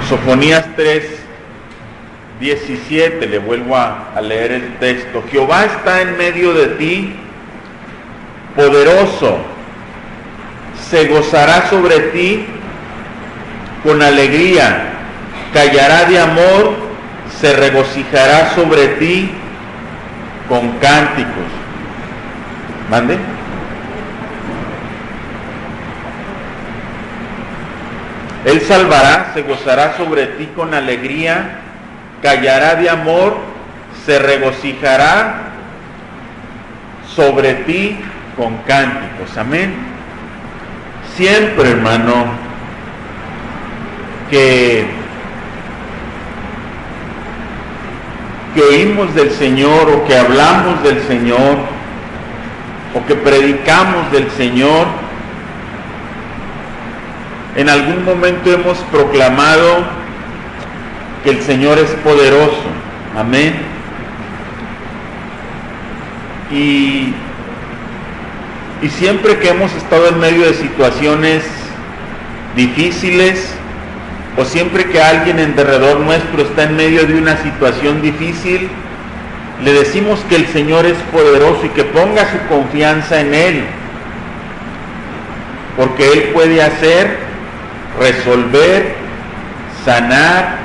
Sofonías 3:17, le vuelvo a leer el texto. Jehová está en medio de ti, poderoso, se gozará sobre ti con alegría, callará de amor, se regocijará sobre ti con cánticos. ¿Mande? Él salvará, se gozará sobre ti con alegría, callará de amor, se regocijará sobre ti con cánticos. Amén. Siempre, hermano, que oímos del Señor o que hablamos del Señor o que predicamos del Señor, en algún momento hemos proclamado que el Señor es poderoso. Amén. Y siempre que hemos estado en medio de situaciones difíciles, o siempre que alguien en derredor nuestro está en medio de una situación difícil, le decimos que el Señor es poderoso y que ponga su confianza en Él, porque Él puede hacer, resolver, sanar,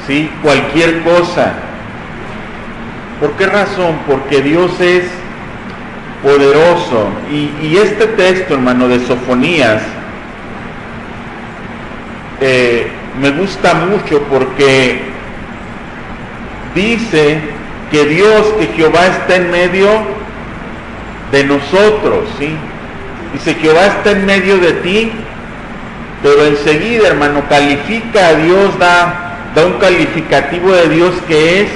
¿sí?, cualquier cosa. ¿Por qué razón? Porque Dios es poderoso. Y este texto, hermano, de Sofonías, me gusta mucho porque dice que Dios, que Jehová está en medio de nosotros, ¿sí? Dice, Jehová está en medio de ti, pero enseguida, hermano, califica a Dios, da un calificativo de Dios que es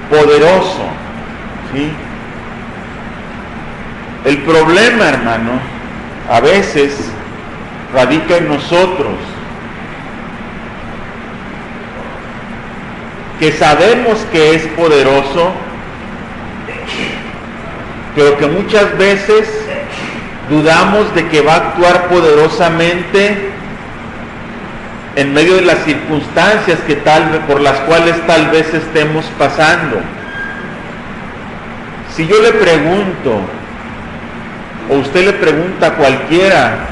poderoso, ¿sí? El problema, hermano, a veces radica en nosotros, que sabemos que es poderoso, pero que muchas veces dudamos de que va a actuar poderosamente en medio de las circunstancias que por las cuales tal vez estemos pasando. Si yo le pregunto, o usted le pregunta a cualquiera,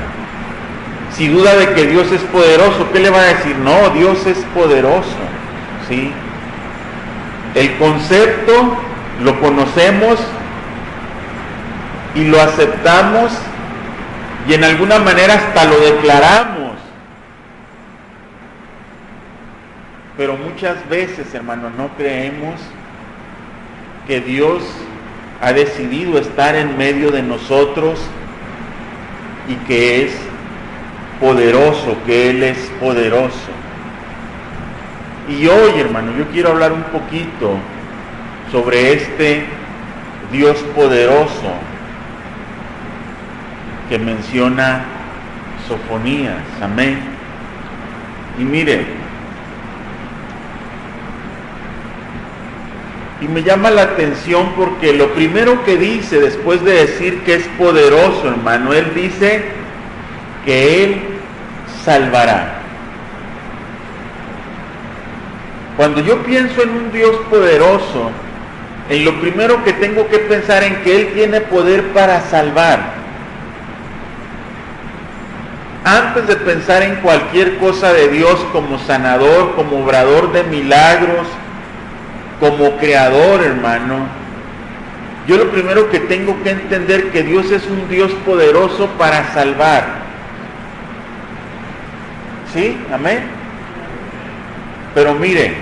si duda de que Dios es poderoso, ¿qué le va a decir? No, Dios es poderoso, ¿sí? El concepto lo conocemos y lo aceptamos y en alguna manera hasta lo declaramos, pero muchas veces, hermano, no creemos que Dios ha decidido estar en medio de nosotros y que es poderoso, que Él es poderoso. Y hoy, hermano, yo quiero hablar un poquito sobre este Dios poderoso que menciona Sofonías. Amén. Y mire, y me llama la atención porque lo primero que dice después de decir que es poderoso, hermano, Él dice que Él salvará. Cuando yo pienso en un Dios poderoso, en lo primero que tengo que pensar en que Él tiene poder para salvar. Antes de pensar en cualquier cosa de Dios como sanador, como obrador de milagros, como creador, hermano, yo lo primero que tengo que entender que Dios es un Dios poderoso para salvar. ¿Sí? Amén. Pero mire,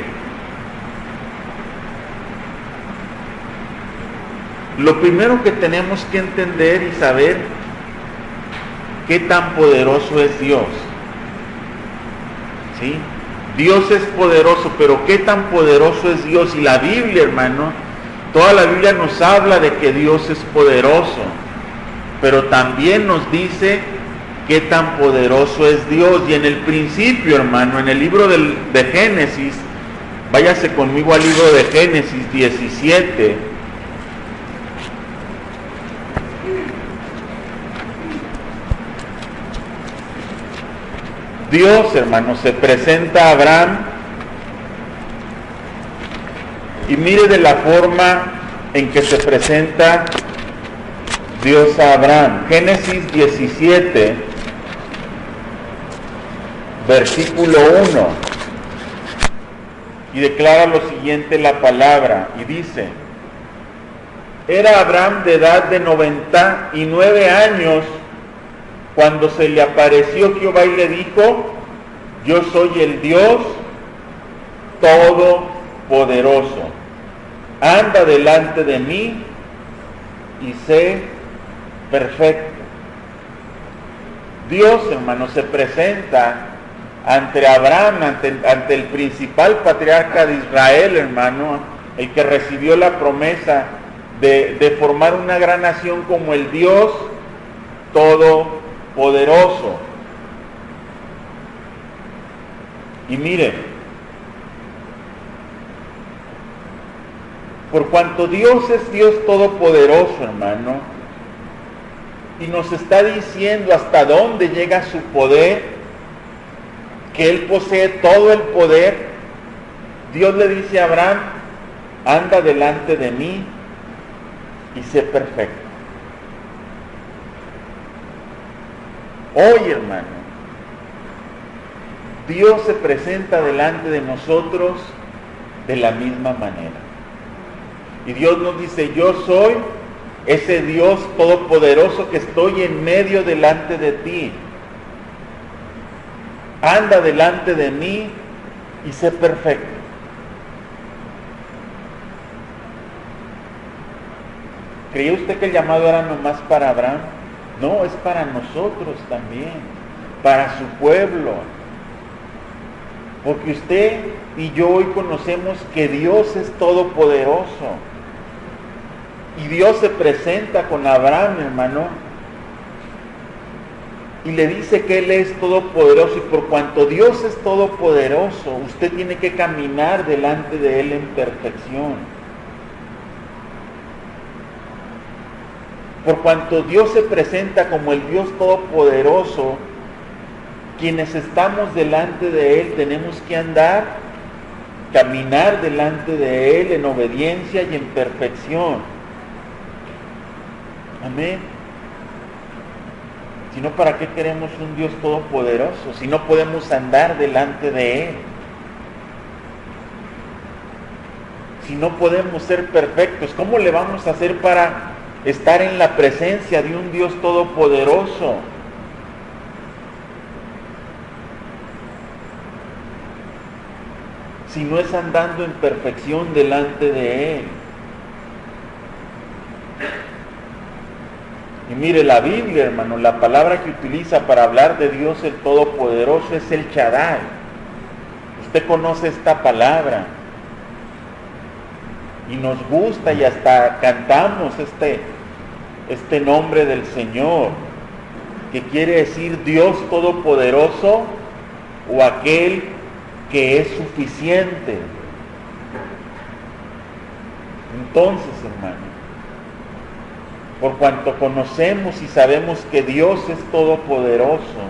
lo primero que tenemos que entender y saber, qué tan poderoso es Dios. ¿Sí? Dios es poderoso, pero qué tan poderoso es Dios. Y la Biblia, hermano, toda la Biblia nos habla de que Dios es poderoso, pero también nos dice qué tan poderoso es Dios. Y en el principio, hermano, en el libro de Génesis, váyase conmigo al libro de Génesis 17. Dios, hermanos, se presenta a Abraham y mire de la forma en que se presenta Dios a Abraham. Génesis 17, versículo 1, y declara lo siguiente la palabra, y dice: era Abraham de edad de 99 años cuando se le apareció Jehová y le dijo: yo soy el Dios Todopoderoso, anda delante de mí y sé perfecto. Dios, hermano, se presenta ante Abraham, ante el principal patriarca de Israel, hermano, el que recibió la promesa de formar una gran nación como el Dios Todopoderoso. Y mire, por cuanto Dios es Dios Todopoderoso, hermano, y nos está diciendo hasta dónde llega su poder, que Él posee todo el poder, Dios le dice a Abraham: anda delante de mí y sé perfecto. Hoy, hermano, Dios se presenta delante de nosotros de la misma manera. Y Dios nos dice: yo soy ese Dios todopoderoso que estoy en medio delante de ti. Anda delante de mí y sé perfecto. ¿Creía usted que el llamado era nomás para Abraham? No, es para nosotros también, para su pueblo. Porque usted y yo hoy conocemos que Dios es todopoderoso. Y Dios se presenta con Abraham, hermano, y le dice que Él es todopoderoso. Y por cuanto Dios es todopoderoso, usted tiene que caminar delante de Él en perfección. Por cuanto Dios se presenta como el Dios todopoderoso, quienes estamos delante de Él tenemos que caminar delante de Él en obediencia y en perfección. Amén. Si no, ¿para qué queremos un Dios todopoderoso? Si no podemos andar delante de Él. Si no podemos ser perfectos, ¿cómo le vamos a hacer para estar en la presencia de un Dios todopoderoso? Si no es andando en perfección delante de Él. Y mire, la Biblia, hermano, la palabra que utiliza para hablar de Dios el Todopoderoso es el Shaddai. Usted conoce esta palabra. Y nos gusta y hasta cantamos este nombre del Señor, que quiere decir Dios Todopoderoso o aquel que es suficiente. Entonces, hermano, por cuanto conocemos y sabemos que Dios es todopoderoso,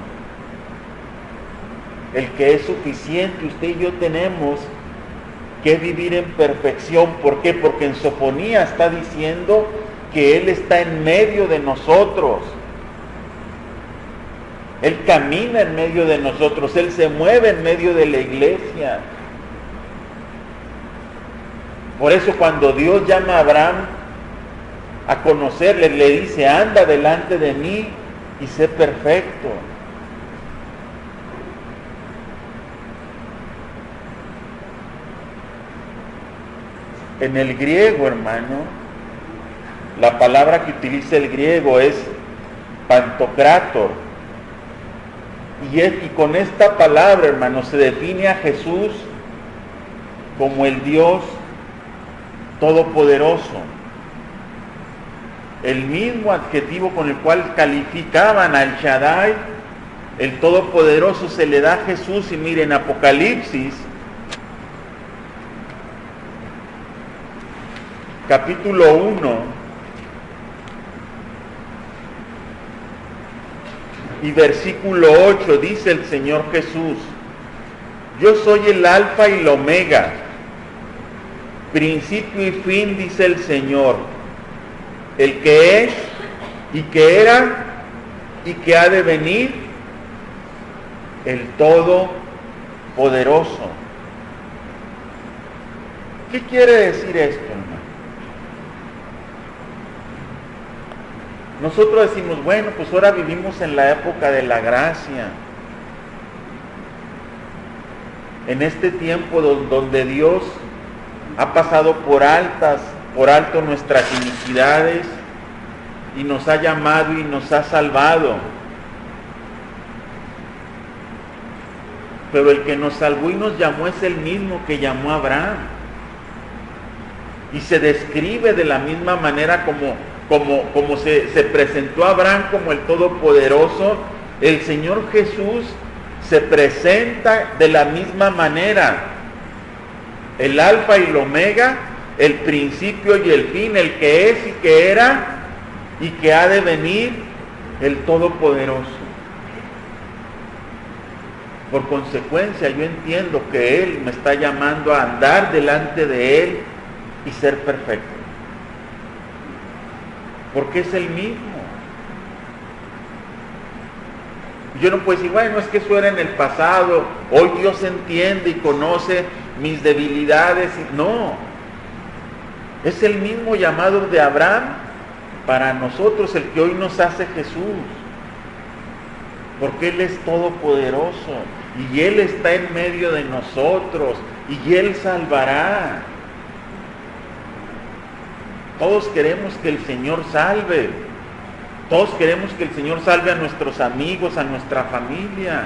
el que es suficiente, usted y yo tenemos que vivir en perfección. ¿Por qué? Porque en Sofonía está diciendo que Él está en medio de nosotros. Él camina en medio de nosotros, Él se mueve en medio de la iglesia. Por eso cuando Dios llama a Abraham a conocerle, le dice: anda delante de mí y sé perfecto. En el griego, hermano, la palabra que utiliza el griego es pantocrátor. Y con esta palabra, hermano, se define a Jesús como el Dios Todopoderoso. El mismo adjetivo con el cual calificaban al Shaddai, el Todopoderoso, se le da a Jesús. Y miren, Apocalipsis, capítulo 1, y versículo 8 dice el Señor Jesús: yo soy el alfa y la omega, principio y fin, dice el Señor, el que es y que era y que ha de venir, el Todopoderoso. ¿Qué quiere decir esto, hermano? Nosotros decimos, bueno, pues ahora vivimos en la época de la gracia, en este tiempo donde Dios ha pasado por alto nuestras iniquidades y nos ha llamado y nos ha salvado. Pero el que nos salvó y nos llamó es el mismo que llamó a Abraham. Y se describe de la misma manera como se presentó a Abraham como el Todopoderoso. El Señor Jesús se presenta de la misma manera. El alfa y el omega, el principio y el fin, el que es y que era y que ha de venir, el Todopoderoso. Por consecuencia, yo entiendo que Él me está llamando a andar delante de Él y ser perfecto. Porque es el mismo. Yo no puedo decir, bueno, es que eso era en el pasado, hoy Dios entiende y conoce mis debilidades. No, es el mismo llamado de Abraham para nosotros, el que hoy nos hace Jesús. Porque Él es todopoderoso y Él está en medio de nosotros y Él salvará. Todos queremos que el Señor salve. Todos queremos que el Señor salve a nuestros amigos, a nuestra familia.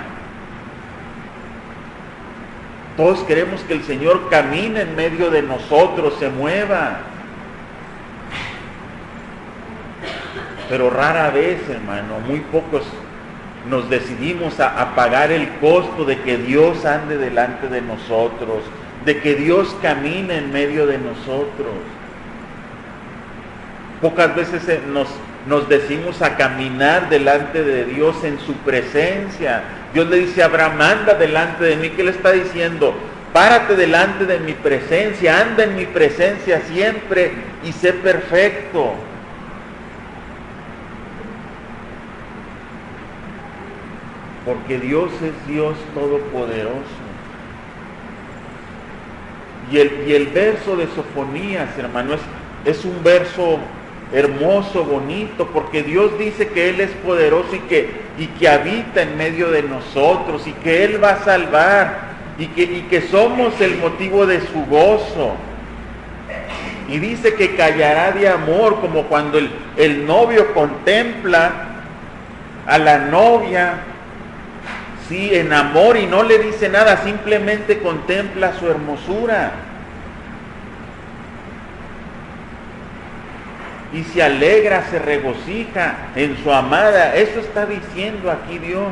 Todos queremos que el Señor camine en medio de nosotros, se mueva. Pero rara vez, hermano, muy pocos nos decidimos a pagar el costo de que Dios ande delante de nosotros, de que Dios camine en medio de nosotros. Pocas veces nos decimos a caminar delante de Dios en su presencia. Dios le dice a Abraham, anda delante de mí. ¿Qué le está diciendo? Párate delante de mi presencia, anda en mi presencia siempre y sé perfecto. Porque Dios es Dios todopoderoso. Y el verso de Sofonías, hermano, es un verso hermoso, bonito, porque Dios dice que Él es poderoso y que habita en medio de nosotros y que Él va a salvar y que somos el motivo de su gozo. Y dice que callará de amor, como cuando el novio contempla a la novia, sí, en amor, y no le dice nada, simplemente contempla su hermosura. Y se alegra, se regocija en su amada. Eso está diciendo aquí Dios.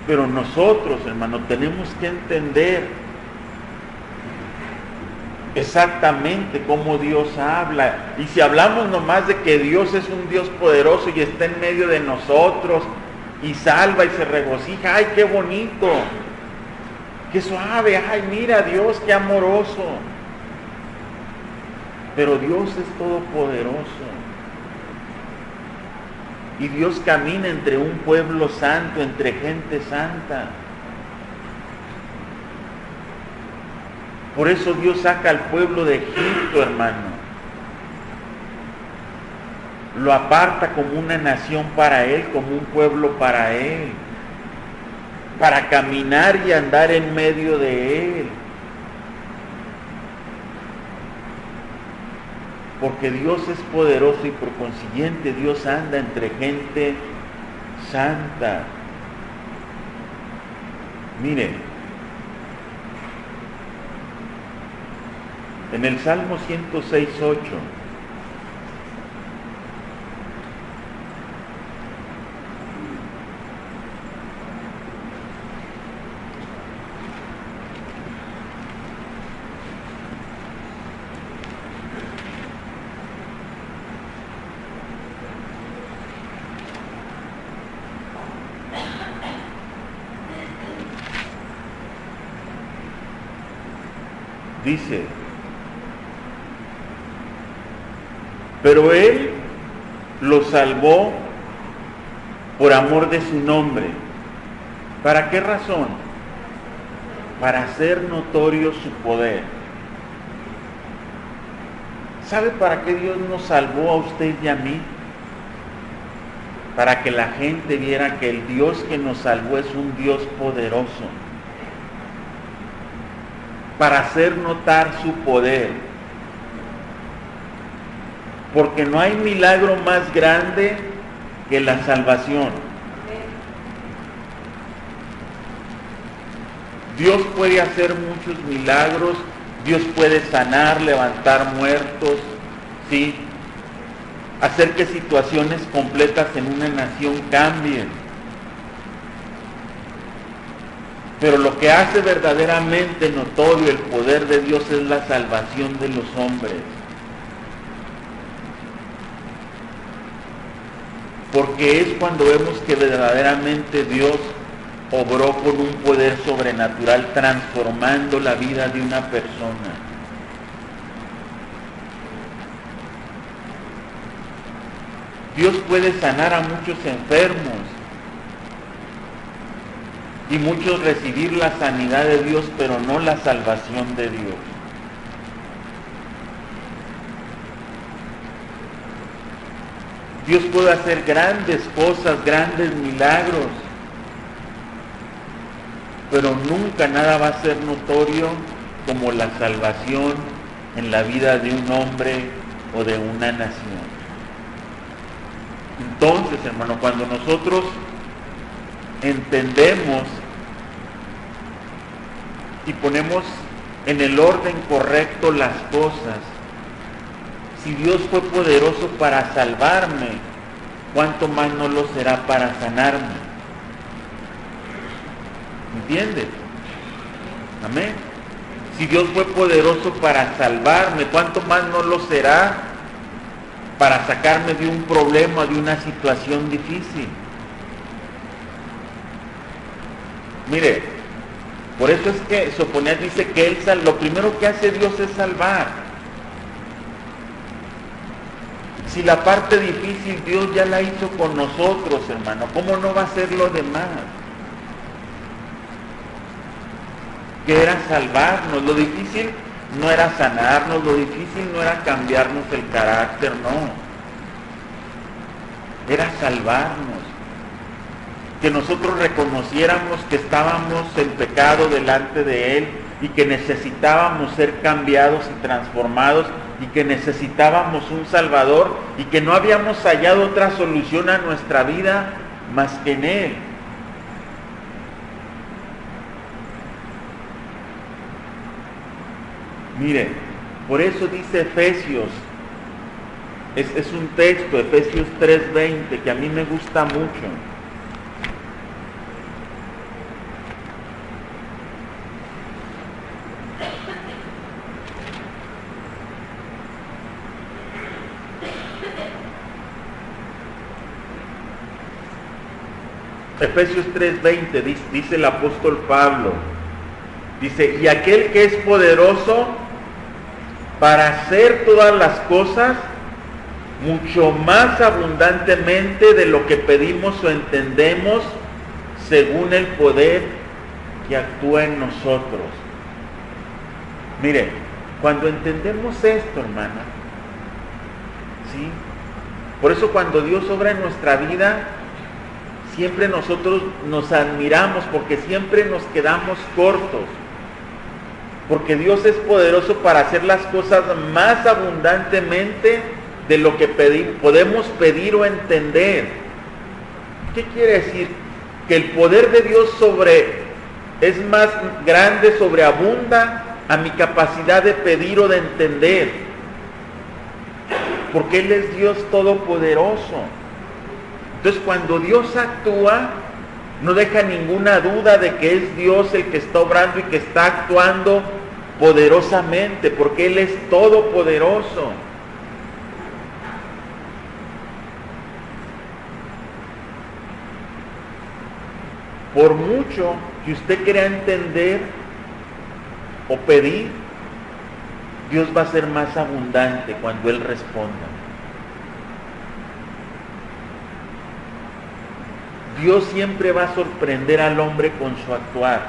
Pero nosotros, hermanos, tenemos que entender exactamente cómo Dios habla. Y si hablamos nomás de que Dios es un Dios poderoso y está en medio de nosotros y salva y se regocija, ¡ay, qué bonito! ¡Qué suave! ¡Ay, mira Dios, qué amoroso! Pero Dios es todopoderoso. Y Dios camina entre un pueblo santo, entre gente santa. Por eso Dios saca al pueblo de Egipto, hermano. Lo aparta como una nación para Él, como un pueblo para Él. Para caminar y andar en medio de Él. Porque Dios es poderoso y por consiguiente Dios anda entre gente santa. Mire, en el Salmo 106:8, Dice, pero Él los salvó por amor de su nombre. ¿Para qué razón? Para hacer notorio su poder. ¿Sabe para qué Dios nos salvó a usted y a mí? Para que la gente viera que el Dios que nos salvó es un Dios poderoso. Para hacer notar su poder. Porque no hay milagro más grande que la salvación. Dios puede hacer muchos milagros, Dios puede sanar, levantar muertos, ¿sí? Hacer que situaciones completas en una nación cambien. Pero lo que hace verdaderamente notorio el poder de Dios es la salvación de los hombres. Porque es cuando vemos que verdaderamente Dios obró con un poder sobrenatural transformando la vida de una persona. Dios puede sanar a muchos enfermos y muchos recibir la sanidad de Dios, pero no la salvación de Dios. Dios puede hacer grandes cosas, grandes milagros, pero nunca nada va a ser notorio como la salvación en la vida de un hombre o de una nación. Entonces, hermano, cuando nosotros entendemos y ponemos en el orden correcto las cosas, si Dios fue poderoso para salvarme, ¿cuánto más no lo será para sanarme? ¿Entiendes? Amén. Si Dios fue poderoso para salvarme, ¿cuánto más no lo será para sacarme de un problema, de una situación difícil? Mire, por eso es que Sofonías dice que lo primero que hace Dios es salvar. Si la parte difícil Dios ya la hizo con nosotros, hermano, ¿cómo no va a hacer lo demás? Que era salvarnos. Lo difícil no era sanarnos, lo difícil no era cambiarnos el carácter, no. Era salvarnos. Que nosotros reconociéramos que estábamos en pecado delante de Él y que necesitábamos ser cambiados y transformados y que necesitábamos un Salvador y que no habíamos hallado otra solución a nuestra vida más que en Él. Mire, por eso dice Efesios, es un texto, Efesios 3:20, que a mí me gusta mucho. Efesios 3:20 dice el apóstol Pablo, dice, y aquel que es poderoso para hacer todas las cosas mucho más abundantemente de lo que pedimos o entendemos, según el poder que actúa en nosotros. Mire, cuando entendemos esto, hermana, ¿sí? Por eso cuando Dios obra en nuestra vida, siempre nosotros nos admiramos porque siempre nos quedamos cortos. Porque Dios es poderoso para hacer las cosas más abundantemente de lo que podemos pedir o entender. ¿Qué quiere decir? Que el poder de Dios es más grande, sobreabunda a mi capacidad de pedir o de entender. Porque Él es Dios todopoderoso. Entonces cuando Dios actúa, no deja ninguna duda de que es Dios el que está obrando y que está actuando poderosamente, porque Él es todopoderoso. Por mucho que usted quiera entender o pedir, Dios va a ser más abundante cuando Él responda. Dios siempre va a sorprender al hombre con su actuar,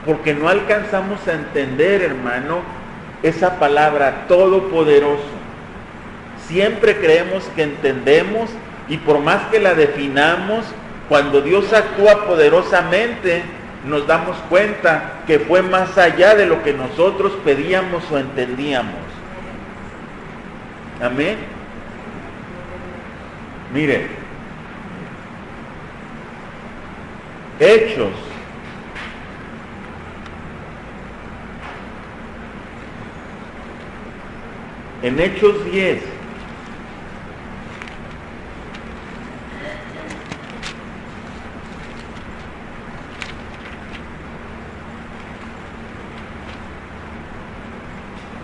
porque no alcanzamos a entender, hermano, esa palabra todopoderoso. Siempre creemos que entendemos, y por más que la definamos, cuando Dios actúa poderosamente, nos damos cuenta que fue más allá de lo que nosotros pedíamos o entendíamos. Amén. Mire, Hechos, en Hechos 10,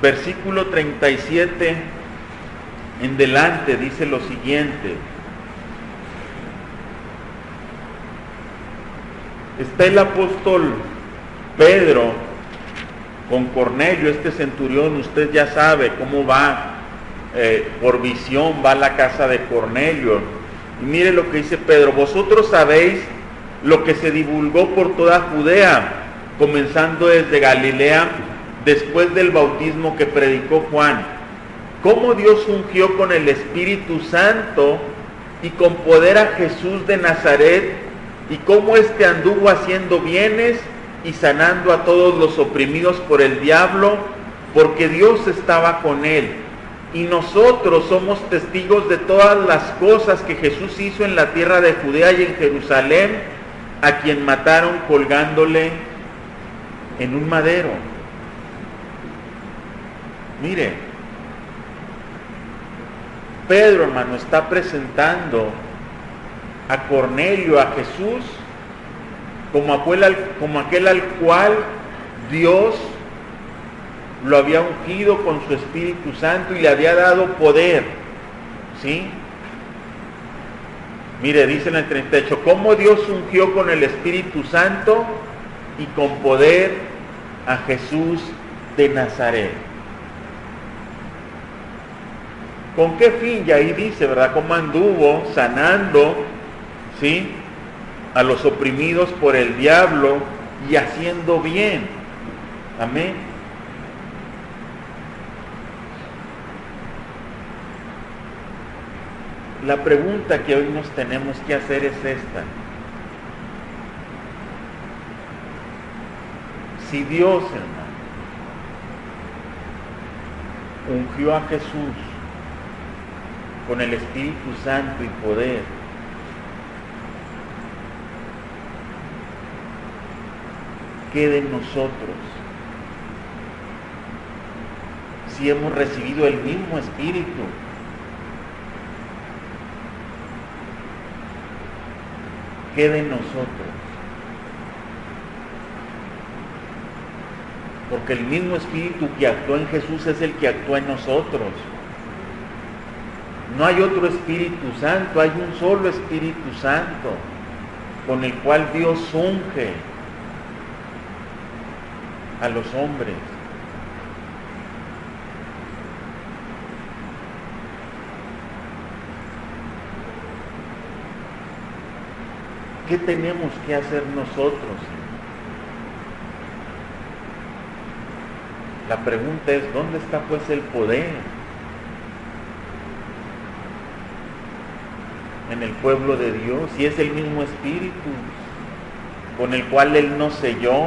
versículo 37 en delante, dice lo siguiente: está el apóstol Pedro con Cornelio, este centurión. Usted ya sabe cómo va, por visión va a la casa de Cornelio, y mire lo que dice Pedro: vosotros sabéis lo que se divulgó por toda Judea, comenzando desde Galilea, después del bautismo que predicó Juan, cómo Dios ungió con el Espíritu Santo y con poder a Jesús de Nazaret, y cómo éste anduvo haciendo bienes y sanando a todos los oprimidos por el diablo, porque Dios estaba con él. Y nosotros somos testigos de todas las cosas que Jesús hizo en la tierra de Judea y en Jerusalén, a quien mataron colgándole en un madero. Mire, Pedro, hermano, está presentando a Cornelio, a Jesús, como aquel al cual Dios lo había ungido con su Espíritu Santo y le había dado poder, ¿sí? Mire, dice en el 38, cómo Dios ungió con el Espíritu Santo y con poder a Jesús de Nazaret. ¿Con qué fin? Y ahí dice, ¿verdad?, cómo anduvo sanando, ¿sí?, a los oprimidos por el diablo y haciendo bien. Amén. La pregunta que hoy nos tenemos que hacer es esta: si Dios, hermano, ungió a Jesús con el Espíritu Santo y poder, ¿qué de nosotros? Si hemos recibido el mismo Espíritu, ¿qué de nosotros? Porque el mismo Espíritu que actuó en Jesús es el que actúa en nosotros. No hay otro Espíritu Santo, hay un solo Espíritu Santo con el cual Dios unge a los hombres. ¿Qué tenemos que hacer nosotros? La pregunta es, ¿dónde está pues el poder? En el pueblo de Dios, y es el mismo Espíritu con el cual Él nos selló.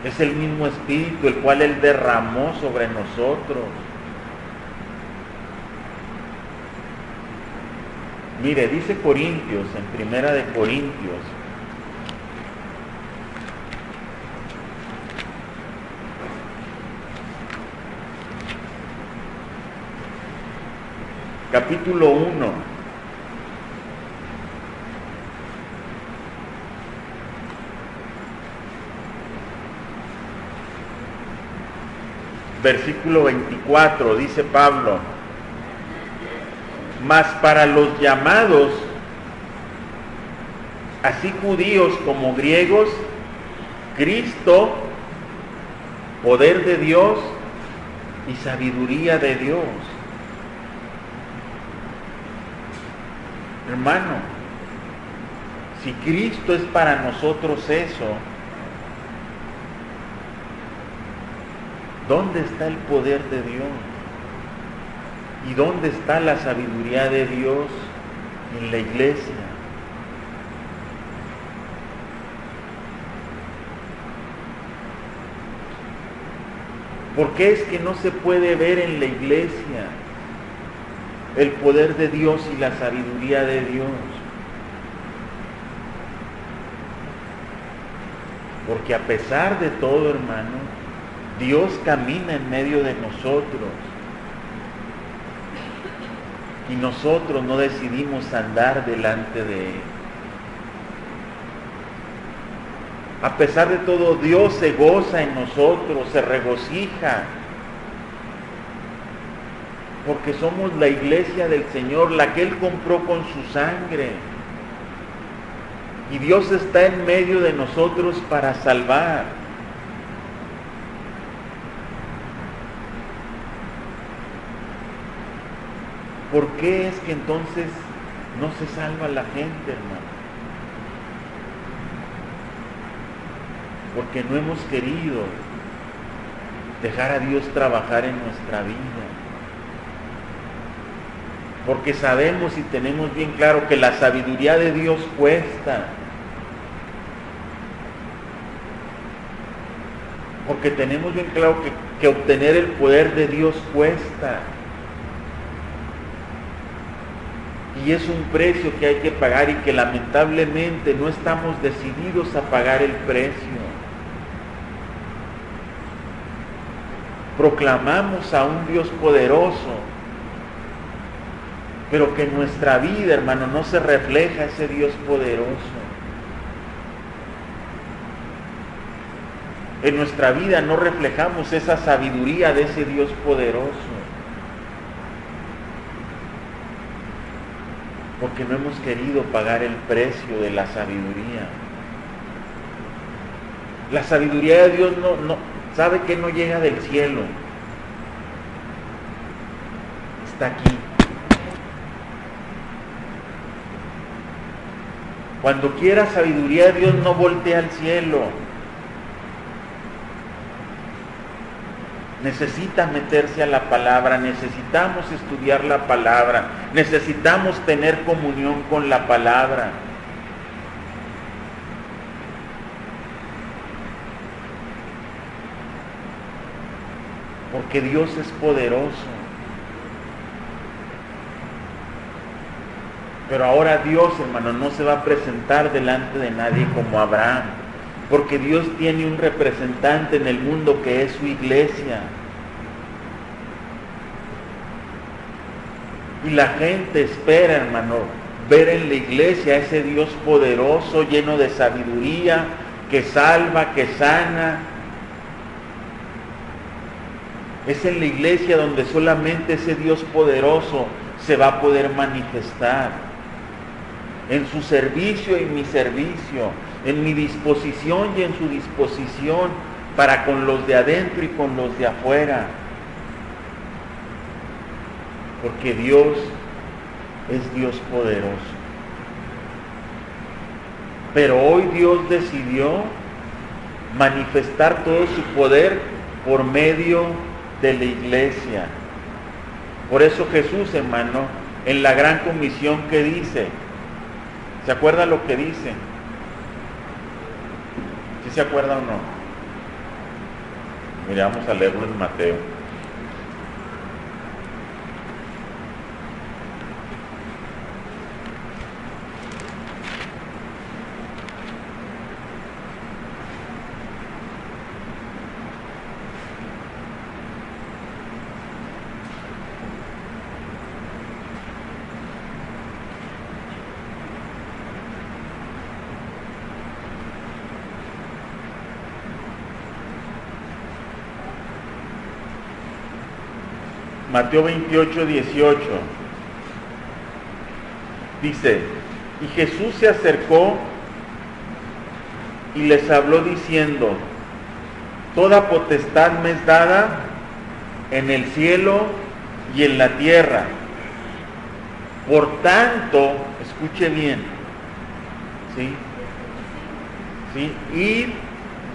Es el mismo Espíritu el cual Él derramó sobre nosotros. Mire, dice Corintios, en Primera de Corintios, capítulo 1, versículo 24, dice Pablo: mas para los llamados, así judíos como griegos, Cristo, poder de Dios y sabiduría de Dios. Hermano, si Cristo es para nosotros eso, ¿dónde está el poder de Dios? ¿Y dónde está la sabiduría de Dios en la iglesia? ¿Por qué es que no se puede ver en la iglesia el poder de Dios y la sabiduría de Dios? Porque a pesar de todo, hermano, Dios camina en medio de nosotros. Y nosotros no decidimos andar delante de Él. A pesar de todo, Dios se goza en nosotros, se regocija. Porque somos la iglesia del Señor, la que Él compró con su sangre. Y Dios está en medio de nosotros para salvar. ¿Por qué es que entonces no se salva la gente, hermano? Porque no hemos querido dejar a Dios trabajar en nuestra vida. Porque sabemos y tenemos bien claro que la sabiduría de Dios cuesta. Porque tenemos bien claro que obtener el poder de Dios cuesta. Y es un precio que hay que pagar y que lamentablemente no estamos decididos a pagar el precio. Proclamamos a un Dios poderoso, pero que en nuestra vida, hermano, no se refleja ese Dios poderoso. En nuestra vida no reflejamos esa sabiduría de ese Dios poderoso. Porque no hemos querido pagar el precio de la sabiduría. La sabiduría de Dios sabe que no llega del cielo. Está aquí. Cuando quiera sabiduría de Dios, no voltea al cielo. Necesita meterse a la palabra, necesitamos estudiar la palabra, necesitamos tener comunión con la palabra. Porque Dios es poderoso. Pero ahora Dios, hermano, no se va a presentar delante de nadie como Abraham. Porque Dios tiene un representante en el mundo que es su iglesia. Y la gente espera, hermano, ver en la iglesia a ese Dios poderoso, lleno de sabiduría, que salva, que sana. Es en la iglesia donde solamente ese Dios poderoso se va a poder manifestar. En su servicio y mi servicio, en mi disposición y en su disposición para con los de adentro y con los de afuera. Porque Dios es Dios poderoso. Pero hoy Dios decidió manifestar todo su poder por medio de la iglesia. Por eso Jesús, hermano, en la gran comisión que dice, ¿se acuerda lo que dice? ¿Sí se acuerda o no? Mira, vamos a leerlo en Mateo. Mateo 28, 18. Dice, y Jesús se acercó y les habló diciendo: toda potestad me es dada en el cielo y en la tierra. Por tanto, escuche bien, ¿sí? ¿Sí? Id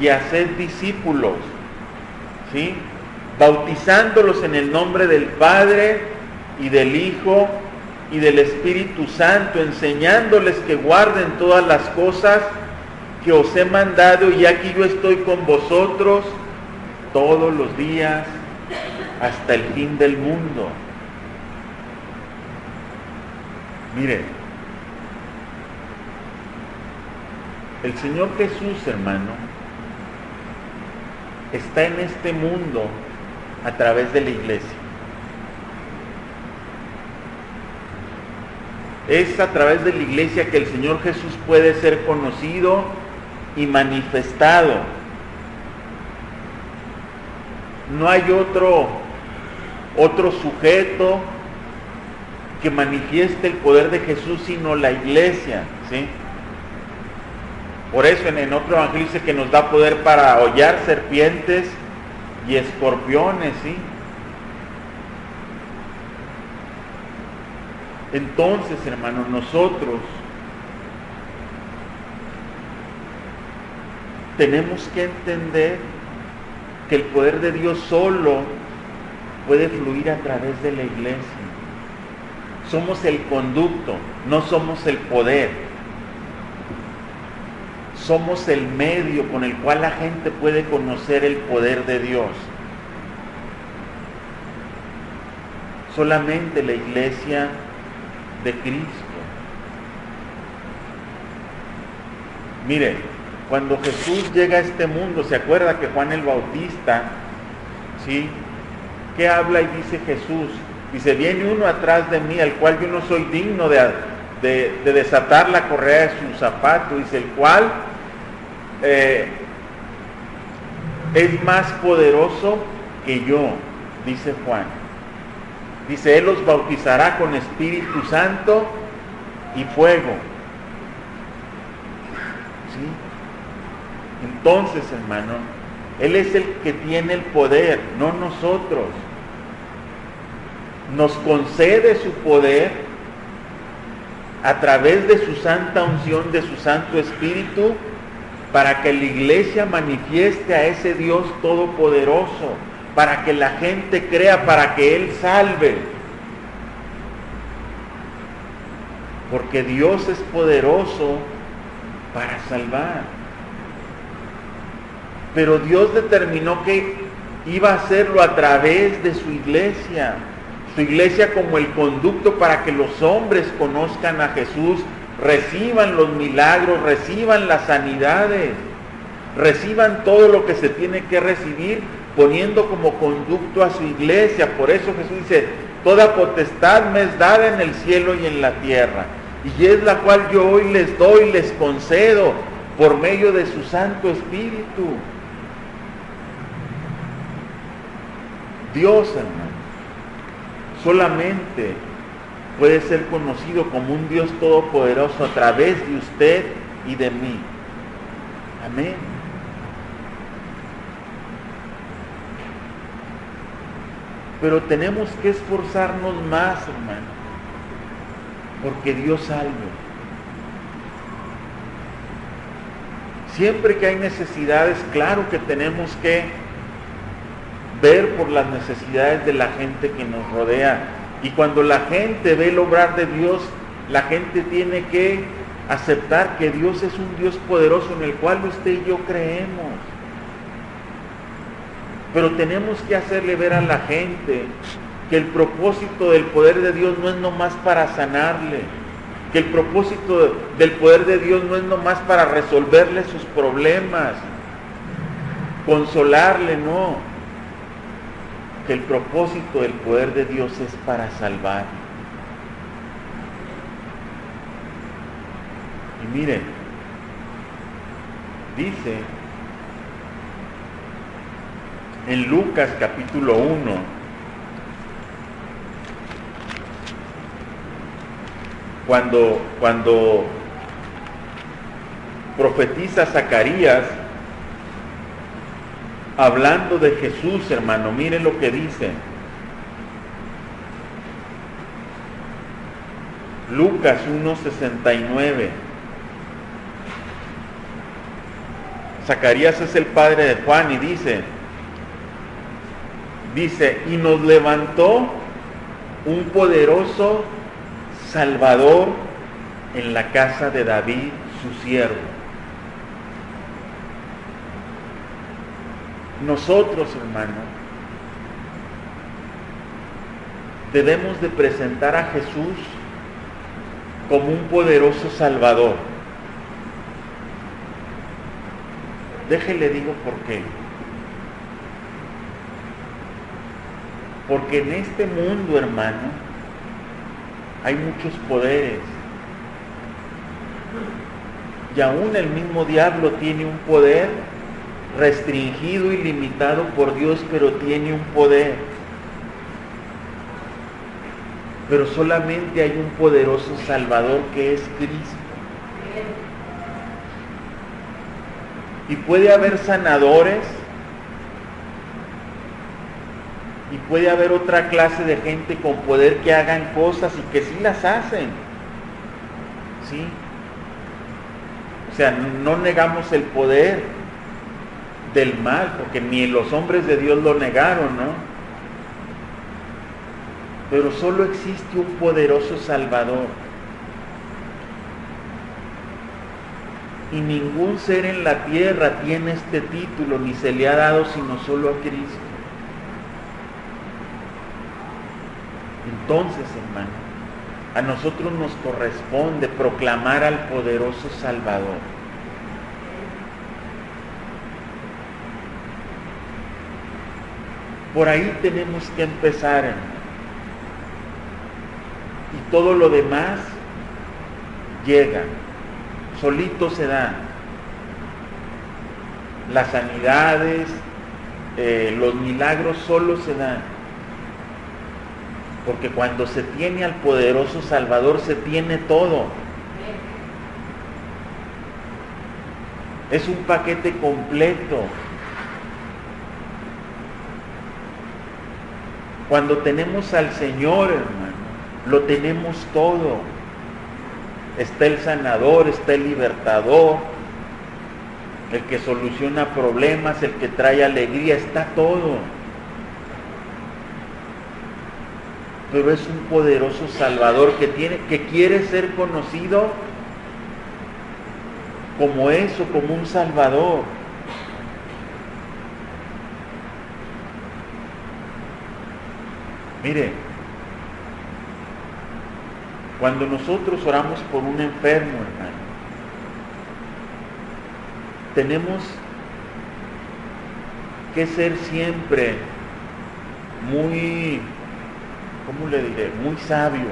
y haced discípulos, ¿sí? Bautizándolos en el nombre del Padre y del Hijo y del Espíritu Santo, enseñándoles que guarden todas las cosas que os he mandado, y aquí yo estoy con vosotros todos los días hasta el fin del mundo. Mire, el Señor Jesús, hermano, está en este mundo a través de la iglesia. Es a través de la iglesia que el Señor Jesús puede ser conocido y manifestado. No hay otro sujeto que manifieste el poder de Jesús sino la iglesia, ¿sí? Por eso en otro evangelio dice que nos da poder para hollar serpientes y escorpiones, ¿sí? Entonces, hermanos, nosotros tenemos que entender que el poder de Dios solo puede fluir a través de la iglesia. Somos el conducto, no somos el poder. Somos el medio con el cual la gente puede conocer el poder de Dios. Solamente la iglesia de Cristo. Mire, cuando Jesús llega a este mundo, ¿se acuerda que Juan el Bautista, sí? ¿Qué habla y dice Jesús? Dice: viene uno atrás de mí, al cual yo no soy digno de desatar la correa de su zapato. Dice: el cual es más poderoso que yo, dice Juan. Dice: él los bautizará con Espíritu Santo y fuego. ¿Sí? Entonces, hermano, Él es el que tiene el poder, no nosotros. Nos concede su poder a través de su santa unción, de su Santo Espíritu, para que la iglesia manifieste a ese Dios todopoderoso, para que la gente crea, para que Él salve. Porque Dios es poderoso para salvar. Pero Dios determinó que iba a hacerlo a través de su iglesia. Su iglesia como el conducto para que los hombres conozcan a Jesús, reciban los milagros, reciban las sanidades, reciban todo lo que se tiene que recibir, poniendo como conducto a su iglesia. Por eso Jesús dice: toda potestad me es dada en el cielo y en la tierra, y es la cual yo hoy les doy, les concedo, por medio de su Santo Espíritu. Dios, hermano, solamente puede ser conocido como un Dios todopoderoso a través de usted y de mí. Amén. Pero tenemos que esforzarnos más, hermano, porque Dios salve. Siempre que hay necesidades, claro que tenemos que ver por las necesidades de la gente que nos rodea. Y cuando la gente ve el obrar de Dios, la gente tiene que aceptar que Dios es un Dios poderoso en el cual usted y yo creemos. Pero tenemos que hacerle ver a la gente que el propósito del poder de Dios no es nomás para sanarle, que el propósito del poder de Dios no es nomás para resolverle sus problemas, consolarle, no. Que el propósito del poder de Dios es para salvar. Y miren, dice en Lucas capítulo 1, cuando profetiza Zacarías hablando de Jesús, hermano. Miren lo que dice. Lucas 1:69. Zacarías es el padre de Juan y dice, y nos levantó un poderoso Salvador en la casa de David, su siervo. Nosotros, hermano, debemos de presentar a Jesús como un poderoso Salvador. Déjele digo por qué. Porque en este mundo, hermano, hay muchos poderes. Y aún el mismo diablo tiene un poder restringido y limitado por Dios, pero tiene un poder. Pero solamente hay un poderoso Salvador que es Cristo. Y puede haber sanadores, y puede haber otra clase de gente con poder que hagan cosas y que sí las hacen. ¿Sí? O sea, no negamos el poder del mal, porque ni los hombres de Dios lo negaron, ¿no? Pero solo existe un poderoso Salvador. Y ningún ser en la tierra tiene este título, ni se le ha dado sino solo a Cristo. Entonces, hermano, a nosotros nos corresponde proclamar al poderoso Salvador. Por ahí tenemos que empezar, hermano. Y todo lo demás llega, solito se da. Las sanidades, los milagros solo se dan. Porque cuando se tiene al poderoso Salvador, se tiene todo. Es un paquete completo. Cuando tenemos al Señor, hermano, lo tenemos todo. Está el sanador, está el libertador, el que soluciona problemas, el que trae alegría, está todo. Pero es un poderoso Salvador que quiere ser conocido como eso, como un Salvador. Mire, cuando nosotros oramos por un enfermo, hermano, tenemos que ser siempre muy, ¿cómo le diré?, muy sabios.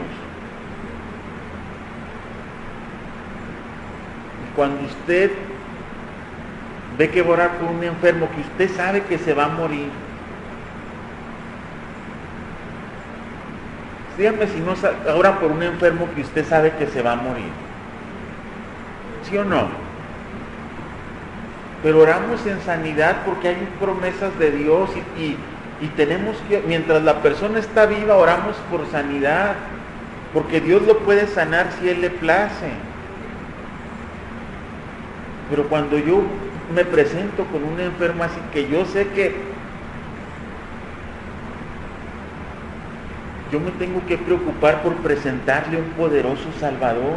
Y cuando usted ve que va a orar por un enfermo que usted sabe que se va a morir, dígame si no ora por un enfermo que usted sabe que se va a morir. ¿Sí o no? Pero oramos en sanidad porque hay promesas de Dios y tenemos que, mientras la persona está viva, oramos por sanidad, porque Dios lo puede sanar si Él le place. Pero cuando yo me presento con un enfermo así, que yo sé que yo me tengo que preocupar por presentarle un poderoso Salvador.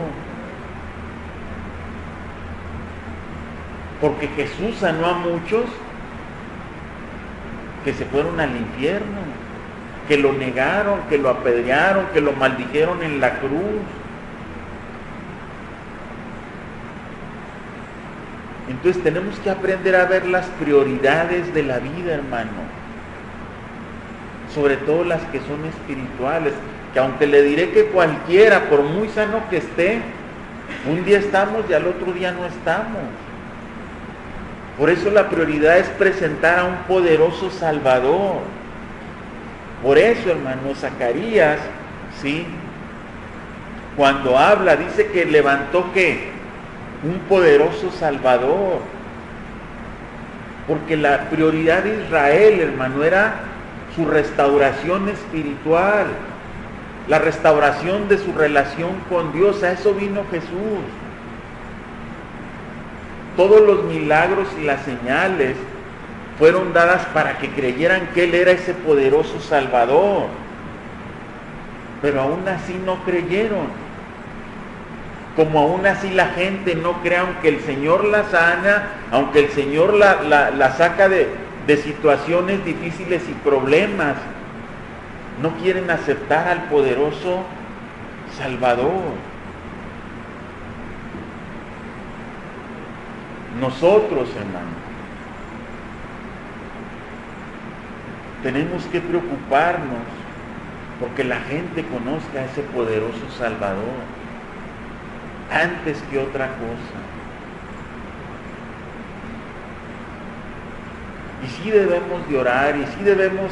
Porque Jesús sanó a muchos que se fueron al infierno, que lo negaron, que lo apedrearon, que lo maldijeron en la cruz. Entonces tenemos que aprender a ver las prioridades de la vida, hermano. Sobre todo las que son espirituales, que aunque le diré que cualquiera, por muy sano que esté, un día estamos y al otro día no estamos. Por eso la prioridad es presentar a un poderoso Salvador. Por eso, hermano, Zacarías, ¿sí?, cuando habla, dice que levantó, ¿qué? un poderoso Salvador. Porque la prioridad de Israel, hermano, era su restauración espiritual, la restauración de su relación con Dios. A eso vino Jesús. Todos los milagros y las señales fueron dadas para que creyeran que Él era ese poderoso Salvador. Pero aún así no creyeron. Como aún así la gente no cree, aunque el Señor la sana, aunque el Señor la saca de situaciones difíciles y problemas, no quieren aceptar al poderoso Salvador. Nosotros, hermanos, tenemos que preocuparnos porque la gente conozca a ese poderoso Salvador antes que otra cosa. Y sí debemos de orar, y sí debemos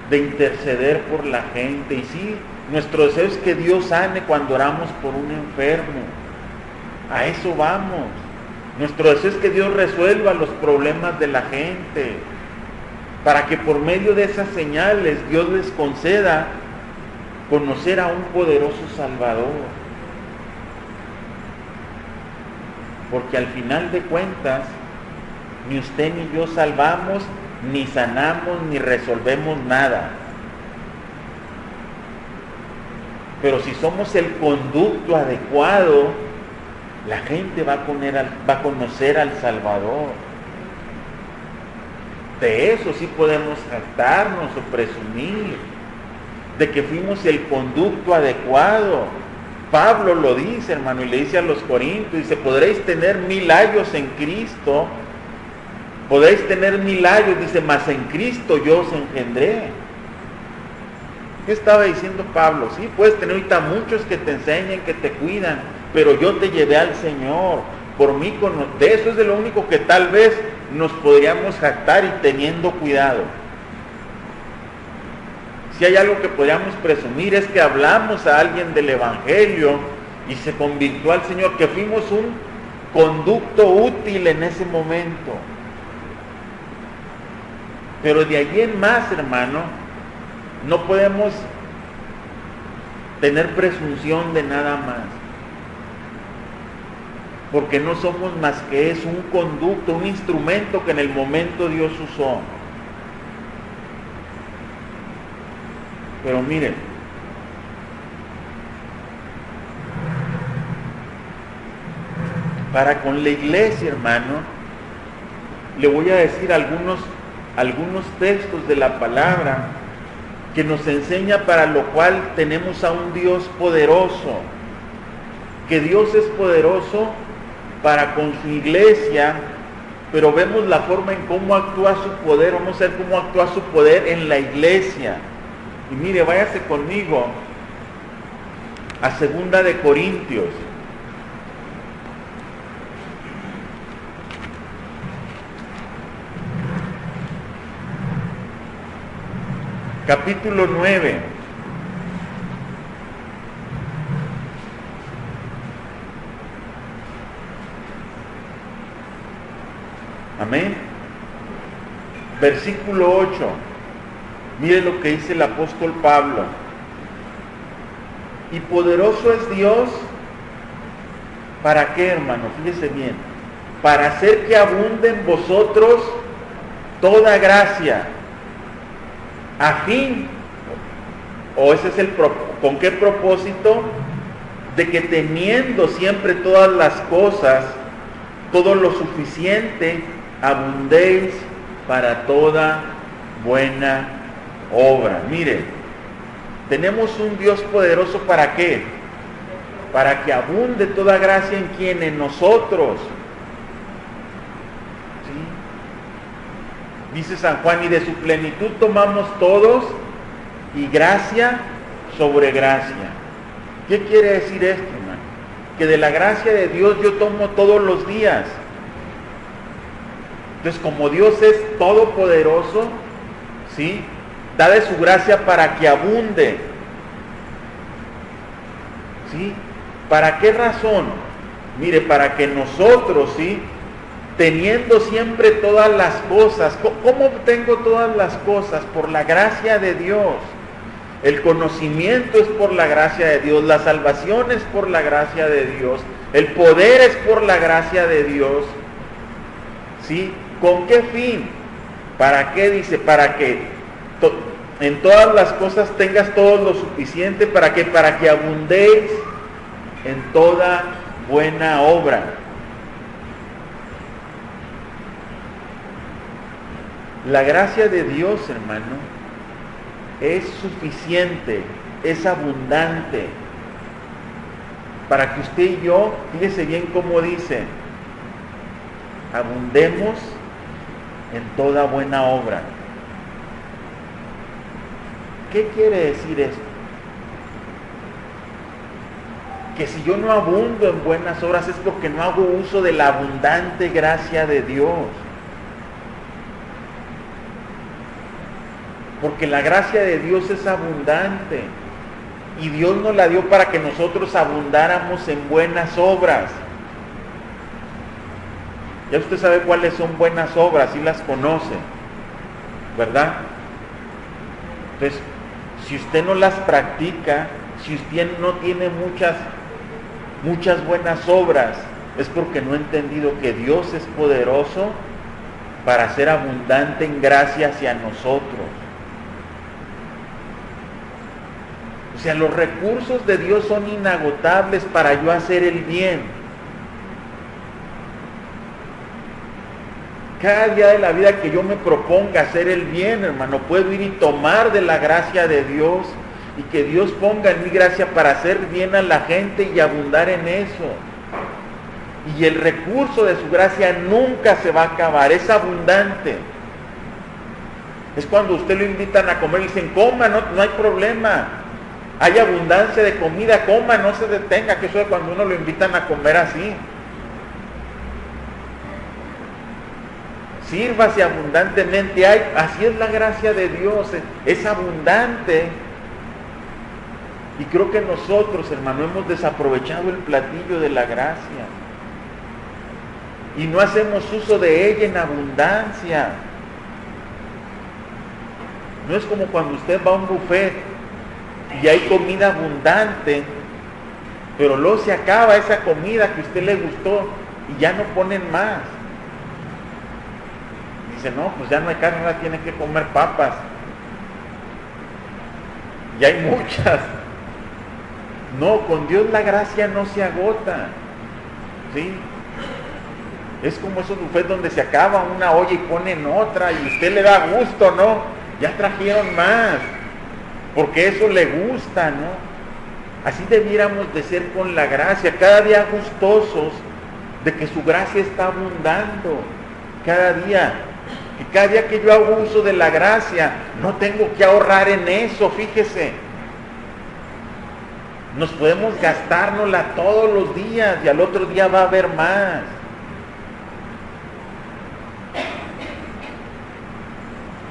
de interceder por la gente, y sí, nuestro deseo es que Dios sane cuando oramos por un enfermo. A eso vamos. Nuestro deseo es que Dios resuelva los problemas de la gente, para que por medio de esas señales Dios les conceda conocer a un poderoso Salvador. Porque al final de cuentas, ni usted ni yo salvamos, ni sanamos, ni resolvemos nada. Pero si somos el conducto adecuado, la gente va a conocer al Salvador. De eso sí podemos jactarnos o presumir, de que fuimos el conducto adecuado. Pablo lo dice, hermano, y le dice a los corintios, dice, podréis tener 1000 años en Cristo, podréis tener 1000 años, dice, mas en Cristo yo os engendré. ¿Qué estaba diciendo Pablo? Sí, puedes tener ahorita muchos que te enseñen, que te cuidan, pero yo te llevé al Señor. Por mí, de eso es de lo único que tal vez nos podríamos jactar, y teniendo cuidado. Si hay algo que podríamos presumir es que hablamos a alguien del Evangelio y se convirtió al Señor, que fuimos un conducto útil en ese momento. Pero de allí en más, hermano, no podemos tener presunción de nada más. Porque no somos más que es un conducto, un instrumento que en el momento Dios usó. Pero miren, para con la iglesia, hermano, le voy a decir algunos textos de la palabra que nos enseña para lo cual tenemos a un Dios poderoso, que Dios es poderoso para con su iglesia, pero vemos la forma en cómo actúa su poder. Vamos a ver cómo actúa su poder en la iglesia. Y mire, váyase conmigo a 2 de Corintios. Capítulo 9. Amén. Versículo 8. Mire lo que dice el apóstol Pablo. Y poderoso es Dios, ¿para qué, hermano? Fíjese bien. Para hacer que abunde en vosotros toda gracia, a fin, o ese es ¿con qué propósito? De que teniendo siempre todas las cosas, todo lo suficiente, abundéis para toda buena obra. Mire, tenemos un Dios poderoso, ¿para qué? Para que abunde toda gracia en quien, en nosotros. ¿Sí? Dice San Juan, y de su plenitud tomamos todos, y gracia sobre gracia. ¿Qué quiere decir esto, hermano? Que de la gracia de Dios yo tomo todos los días. Entonces, como Dios es todopoderoso, ¿sí?, da de su gracia para que abunde. ¿Sí? ¿Para qué razón? Mire, para que nosotros, ¿sí?, teniendo siempre todas las cosas, ¿cómo obtengo todas las cosas? Por la gracia de Dios. El conocimiento es por la gracia de Dios, la salvación es por la gracia de Dios, el poder es por la gracia de Dios. ¿Sí? ¿Con qué fin? ¿Para qué? Dice, para que en todas las cosas tengas todo lo suficiente, ¿para qué? Para que abundéis en toda buena obra. La gracia de Dios, hermano, es suficiente, es abundante, para que usted y yo, fíjese bien cómo dice, abundemos en toda buena obra. ¿Qué quiere decir esto? Que si yo no abundo en buenas obras es porque no hago uso de la abundante gracia de Dios. Porque la gracia de Dios es abundante y Dios nos la dio para que nosotros abundáramos en buenas obras. Ya usted sabe cuáles son buenas obras, y las conoce, ¿verdad? Entonces, si usted no las practica, si usted no tiene muchas buenas obras, es porque no ha entendido que Dios es poderoso para ser abundante en gracia hacia nosotros. O sea, los recursos de Dios son inagotables para yo hacer el bien. Cada día de la vida que yo me proponga hacer el bien, hermano, puedo ir y tomar de la gracia de Dios y que Dios ponga en mi gracia para hacer bien a la gente y abundar en eso. Y el recurso de su gracia nunca se va a acabar, es abundante. Es cuando usted lo invitan a comer y dicen, coma, no hay problema. Hay abundancia de comida, coma, no se detenga, que eso es cuando uno lo invitan a comer así. Sírvase abundantemente, así es la gracia de Dios, es abundante. Y creo que nosotros, hermano, hemos desaprovechado el platillo de la gracia. Y no hacemos uso de ella en abundancia. No es como cuando usted va a un buffet y hay comida abundante, pero luego se acaba esa comida que a usted le gustó y ya no ponen más. Dice, no, pues ya no hay carne, ahora tiene que comer papas. Y hay muchas. No, con Dios la gracia no se agota. ¿Sí? Es como esos buffets donde se acaba una olla y ponen otra y usted le da gusto, ¿no? Ya trajeron más, porque eso le gusta, ¿no? Así debiéramos de ser con la gracia, cada día gustosos de que su gracia está abundando, cada día. Y cada día que yo hago uso de la gracia, no tengo que ahorrar en eso, fíjese. Nos podemos gastárnosla todos los días y al otro día va a haber más.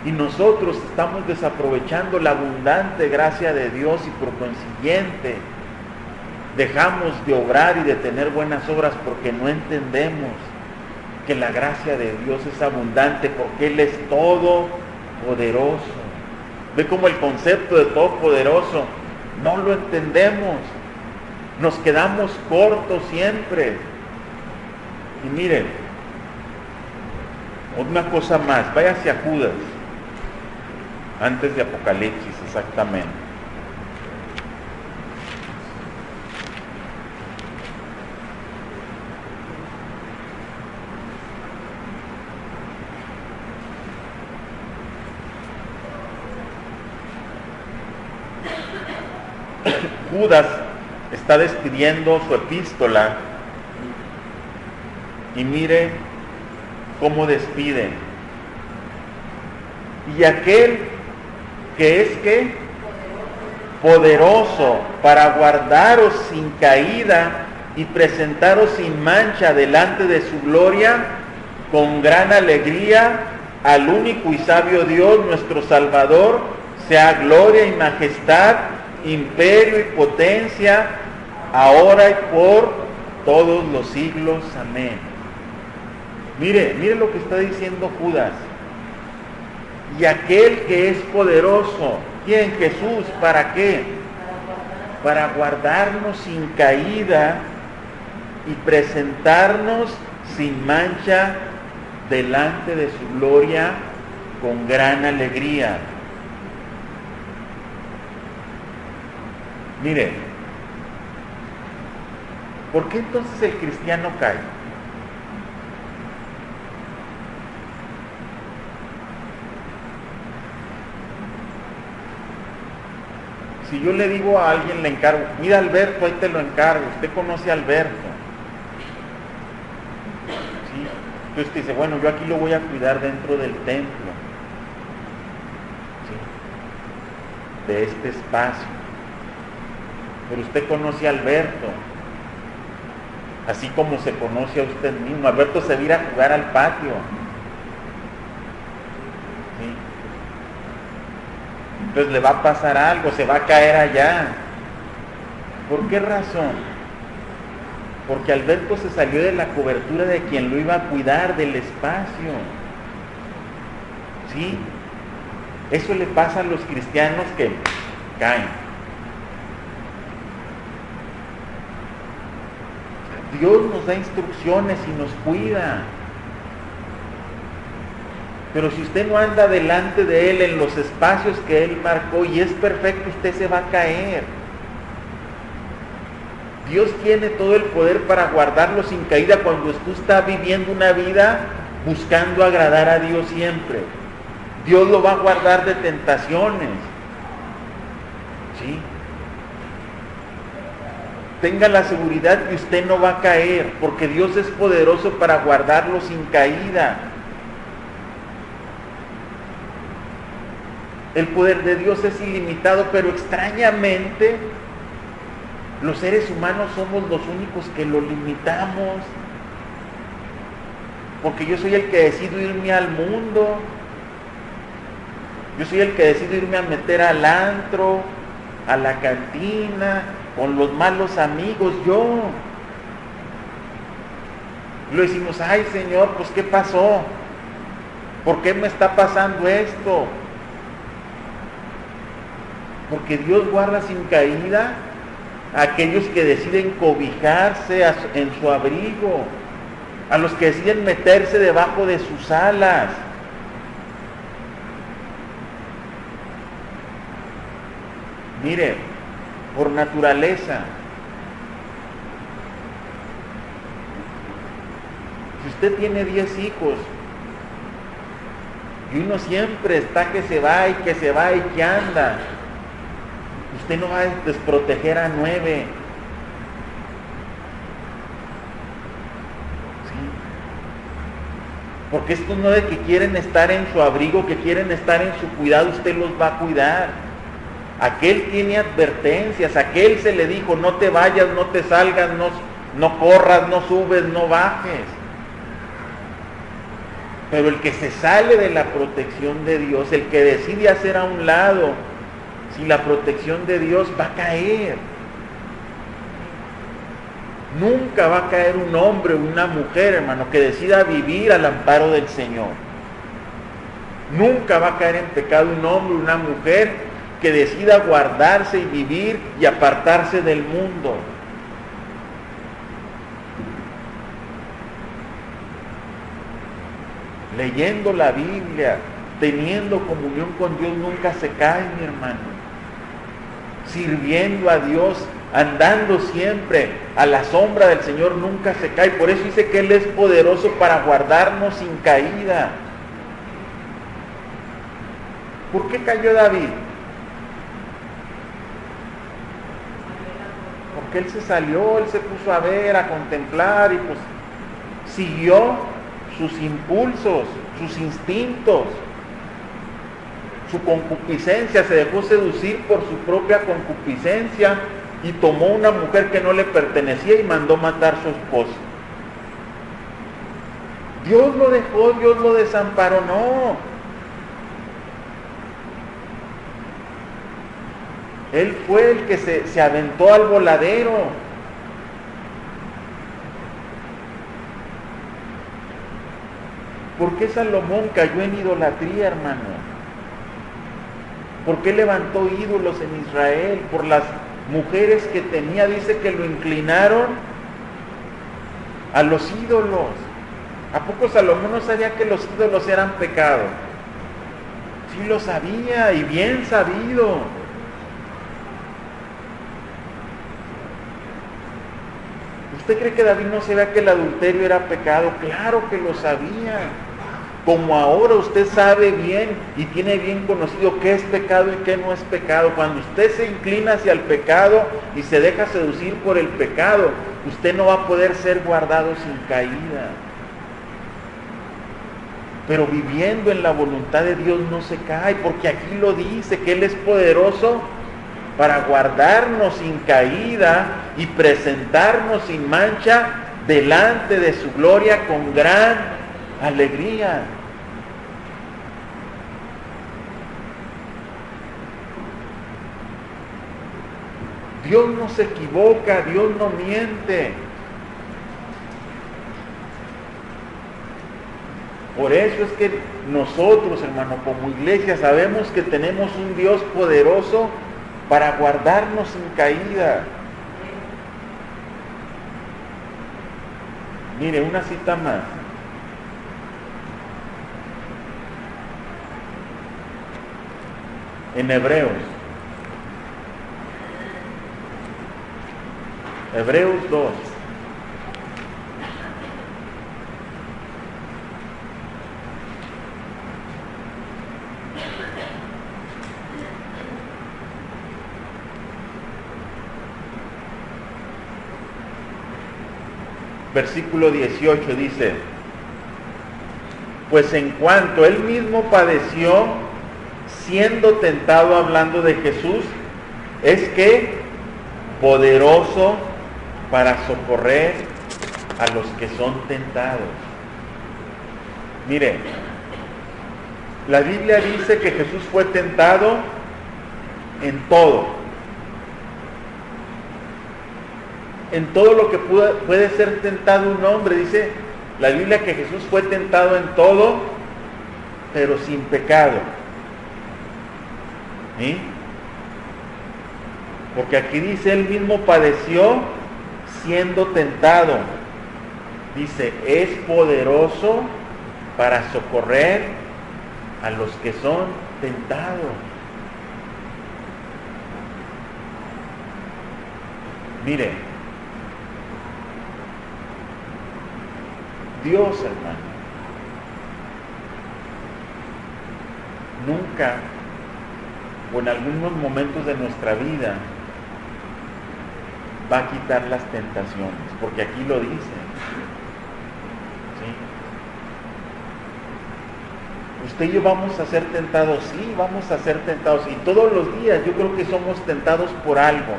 Y nosotros estamos desaprovechando la abundante gracia de Dios y por consiguiente dejamos de obrar y de tener buenas obras porque no entendemos que la gracia de Dios es abundante porque Él es todopoderoso. Ve como el concepto de todopoderoso no lo entendemos, nos quedamos cortos siempre. Y miren, una cosa más, vaya hacia Judas, antes de Apocalipsis exactamente. Judas está despidiendo su epístola y mire cómo despide. Y aquel que es ¿qué? Poderoso para guardaros sin caída y presentaros sin mancha delante de su gloria con gran alegría al único y sabio Dios nuestro Salvador, sea gloria y majestad, imperio y potencia, ahora y por todos los siglos. Amén. Mire lo que está diciendo Judas. Y aquel que es poderoso, ¿quién? Jesús. ¿Para qué? Para guardarnos sin caída y presentarnos sin mancha delante de su gloria con gran alegría. Mire, ¿por qué entonces el cristiano cae? Si yo le digo a alguien, le encargo, mira Alberto, ahí te lo encargo, usted conoce a Alberto. ¿Sí? Entonces usted dice, bueno, yo aquí lo voy a cuidar dentro del templo. ¿Sí? De este espacio. Pero usted conoce a Alberto, así como se conoce a usted mismo. Alberto se va a ir a jugar al patio. ¿Sí? Entonces le va a pasar algo, se va a caer allá. ¿Por qué razón? Porque Alberto se salió de la cobertura de quien lo iba a cuidar, del espacio. ¿Sí? Eso le pasa a los cristianos que caen. Dios nos da instrucciones y nos cuida. Pero si usted no anda delante de Él en los espacios que Él marcó y es perfecto, usted se va a caer. Dios tiene todo el poder para guardarlo sin caída cuando usted está viviendo una vida buscando agradar a Dios siempre. Dios lo va a guardar de tentaciones. ¿Sí? Tenga la seguridad que usted no va a caer, porque Dios es poderoso para guardarlo sin caída. El poder de Dios es ilimitado, pero extrañamente los seres humanos somos los únicos que lo limitamos. Porque yo soy el que decido irme al mundo. Yo soy el que decido irme a meter al antro, a la cantina, con los malos amigos, yo. Lo decimos, ay Señor, pues ¿qué pasó? ¿Por qué me está pasando esto? Porque Dios guarda sin caída a aquellos que deciden cobijarse en su abrigo, a los que deciden meterse debajo de sus alas. Mire, por naturaleza, si usted tiene 10 hijos y uno siempre está que se va y que se va y que anda, usted no va a desproteger a 9. ¿Sí? Porque estos 9 que quieren estar en su abrigo, que quieren estar en su cuidado, usted los va a cuidar. Aquel tiene advertencias, aquel se le dijo, no te vayas, no te salgas, no corras, no subes, no bajes. Pero el que se sale de la protección de Dios, el que decide hacer a un lado sin la protección de Dios, va a caer. Nunca va a caer un hombre o una mujer, hermano, que decida vivir al amparo del Señor. Nunca va a caer en pecado un hombre o una mujer que decida guardarse y vivir y apartarse del mundo. Leyendo la Biblia, teniendo comunión con Dios, nunca se cae, mi hermano. Sirviendo a Dios, andando siempre a la sombra del Señor, nunca se cae. Por eso dice que Él es poderoso para guardarnos sin caída. ¿Por qué cayó David? Porque él se salió, él se puso a ver, a contemplar y pues siguió sus impulsos, sus instintos, su concupiscencia, se dejó seducir por su propia concupiscencia y tomó una mujer que no le pertenecía y mandó matar a su esposo. Dios lo dejó, Dios lo desamparó, no. Él fue el que se aventó al voladero. ¿Por qué Salomón cayó en idolatría, hermano? ¿Por qué levantó ídolos en Israel? Por las mujeres que tenía, dice que lo inclinaron a los ídolos. ¿A poco Salomón no sabía que los ídolos eran pecado? Sí lo sabía, y bien sabido. ¿Usted cree que David no sabía que el adulterio era pecado? Claro que lo sabía. Como ahora usted sabe bien y tiene bien conocido qué es pecado y qué no es pecado. Cuando usted se inclina hacia el pecado y se deja seducir por el pecado, usted no va a poder ser guardado sin caída. Pero viviendo en la voluntad de Dios no se cae, porque aquí lo dice, que Él es poderoso para guardarnos sin caída y presentarnos sin mancha delante de su gloria con gran alegría. Dios no se equivoca, Dios no miente. Por eso es que nosotros, hermano, como iglesia, sabemos que tenemos un Dios poderoso para guardarnos sin caída. Mire, una cita más. En Hebreos 2. Versículo 18 dice: pues en cuanto Él mismo padeció, siendo tentado, hablando de Jesús, es que poderoso para socorrer a los que son tentados. Mire, la Biblia dice que Jesús fue tentado en todo. En todo lo que puede ser tentado un hombre. Dice la Biblia que Jesús fue tentado en todo, pero sin pecado. ¿Sí? Porque aquí dice, Él mismo padeció siendo tentado. Dice, es poderoso para socorrer a los que son tentados. Mire, Dios, hermano, nunca, o en algunos momentos de nuestra vida, va a quitar las tentaciones, porque aquí lo dice. ¿Sí? Usted y yo vamos a ser tentados, sí, vamos a ser tentados, y todos los días yo creo que somos tentados por algo.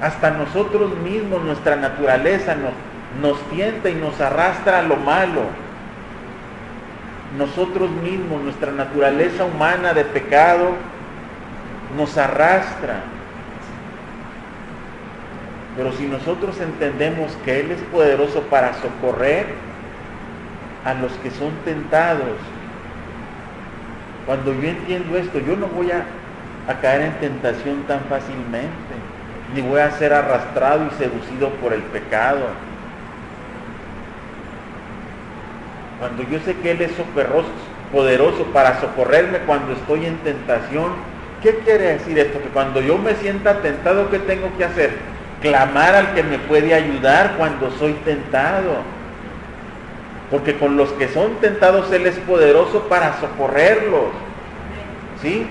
Hasta nosotros mismos, nuestra naturaleza nos tienta y nos arrastra a lo malo. Nosotros mismos, nuestra naturaleza humana de pecado, nos arrastra. Pero si nosotros entendemos que Él es poderoso para socorrer a los que son tentados, cuando yo entiendo esto, yo no voy a caer en tentación tan fácilmente, ni voy a ser arrastrado y seducido por el pecado. Cuando yo sé que Él es poderoso para socorrerme cuando estoy en tentación, ¿qué quiere decir esto? Que cuando yo me sienta tentado, ¿qué tengo que hacer? Clamar al que me puede ayudar cuando soy tentado. Porque con los que son tentados Él es poderoso para socorrerlos. ¿Sí?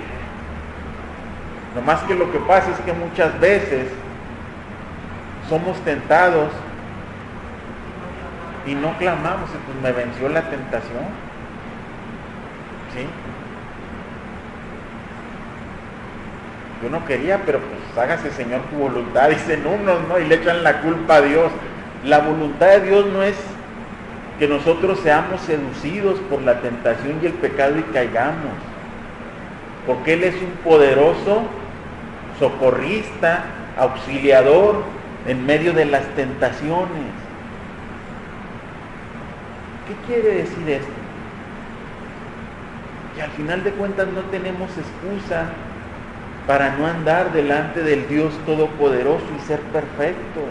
Nomás que lo que pasa es que muchas veces somos tentados y no clamamos, y pues me venció la tentación. ¿Sí? Yo no quería, pero pues hágase, Señor, tu voluntad, dicen unos, ¿no? Y le echan la culpa a Dios. La voluntad de Dios no es que nosotros seamos seducidos por la tentación y el pecado y caigamos, porque Él es un poderoso socorrista, auxiliador en medio de las tentaciones. ¿Qué quiere decir esto? Que al final de cuentas no tenemos excusa para no andar delante del Dios Todopoderoso y ser perfectos.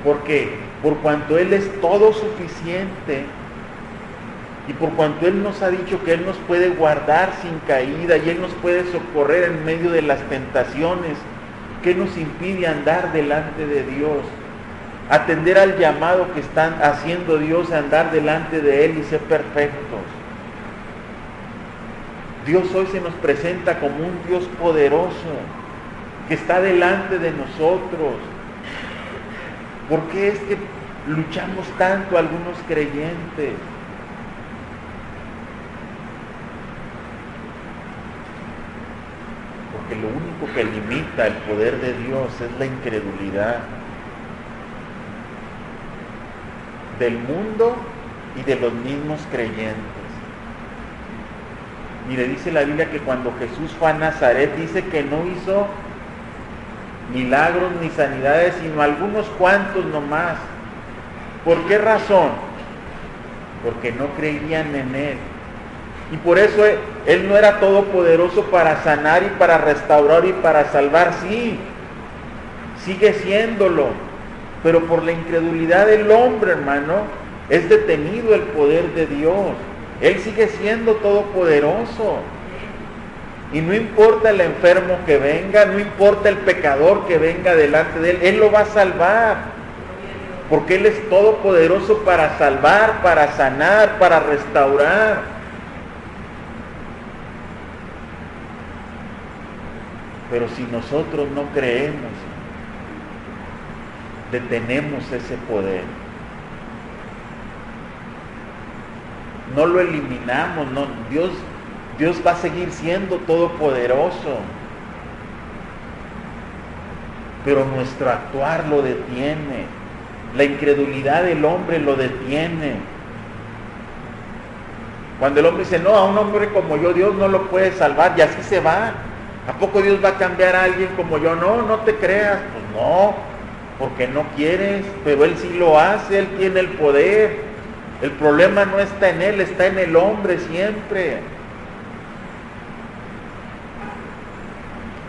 Porque por cuanto Él es todo suficiente y por cuanto Él nos ha dicho que Él nos puede guardar sin caída y Él nos puede socorrer en medio de las tentaciones, ¿qué nos impide andar delante de Dios? Atender al llamado que están haciendo Dios a andar delante de Él y ser perfectos. Dios hoy se nos presenta como un Dios poderoso que está delante de nosotros. ¿Por qué es que luchamos tanto algunos creyentes? Porque lo único que limita el poder de Dios es la incredulidad del mundo y de los mismos creyentes. Mire, dice la Biblia que cuando Jesús fue a Nazaret, dice que no hizo milagros ni sanidades, sino algunos cuantos nomás. ¿Por qué razón? Porque no creían en Él. Y por eso Él no era todopoderoso para sanar y para restaurar y para salvar. Sí, sigue siéndolo. Pero por la incredulidad del hombre, hermano, es detenido el poder de Dios. Él sigue siendo todopoderoso. Y no importa el enfermo que venga, no importa el pecador que venga delante de Él lo va a salvar. Porque Él es todopoderoso para salvar, para sanar, para restaurar. Pero si nosotros no creemos, detenemos ese poder. No lo eliminamos, no, Dios va a seguir siendo todopoderoso. Pero nuestro actuar lo detiene. La incredulidad del hombre lo detiene. Cuando el hombre dice, no, a un hombre como yo Dios no lo puede salvar, y así se va. ¿A poco Dios va a cambiar a alguien como yo? No, no te creas. Pues no, porque no quieres, pero Él sí lo hace, Él tiene el poder. El problema no está en Él, está en el hombre siempre.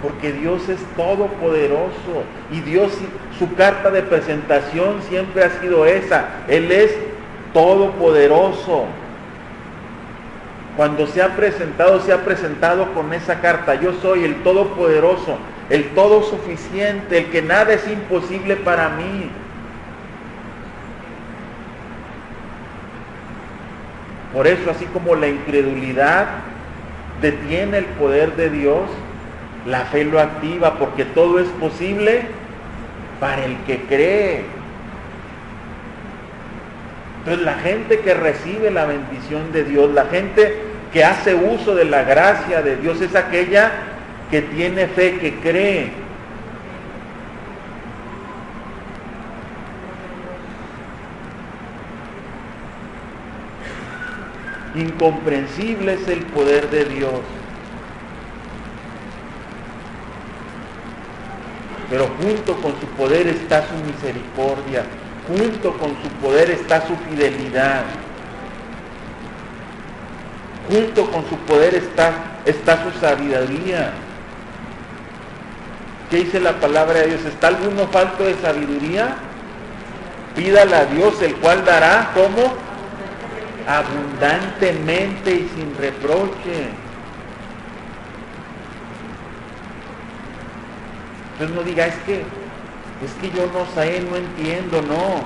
Porque Dios es todopoderoso y Dios, su carta de presentación siempre ha sido esa. Él es todopoderoso. Cuando se ha presentado con esa carta. Yo soy el todopoderoso, el todo suficiente, el que nada es imposible para mí. Por eso, así como la incredulidad detiene el poder de Dios, la fe lo activa, porque todo es posible para el que cree. Entonces la gente que recibe la bendición de Dios, la gente que hace uso de la gracia de Dios, es aquella que tiene fe, que cree. Incomprensible es el poder de Dios. Pero junto con su poder está su misericordia, junto con su poder está su fidelidad, junto con su poder está su sabiduría. ¿Qué dice la palabra de Dios? ¿Está alguno falto de sabiduría? Pídala a Dios, el cual dará, ¿cómo? Abundantemente y sin reproche. Entonces no diga, es que yo no sé, no entiendo, no.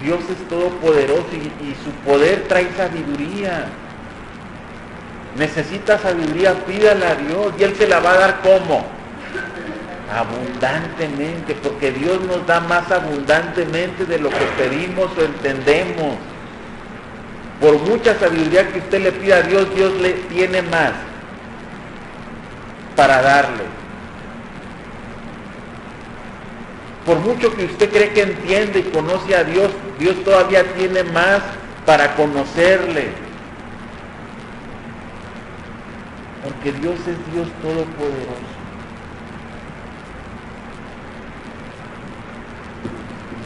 Dios es todopoderoso y su poder trae sabiduría. Necesita sabiduría, pídala a Dios y Él se la va a dar ¿cómo? Abundantemente, porque Dios nos da más abundantemente de lo que pedimos o entendemos. Por mucha sabiduría que usted le pida a Dios, Dios le tiene más para darle. Por mucho que usted cree que entiende y conoce a Dios, Dios todavía tiene más para conocerle. Porque Dios es Dios todopoderoso.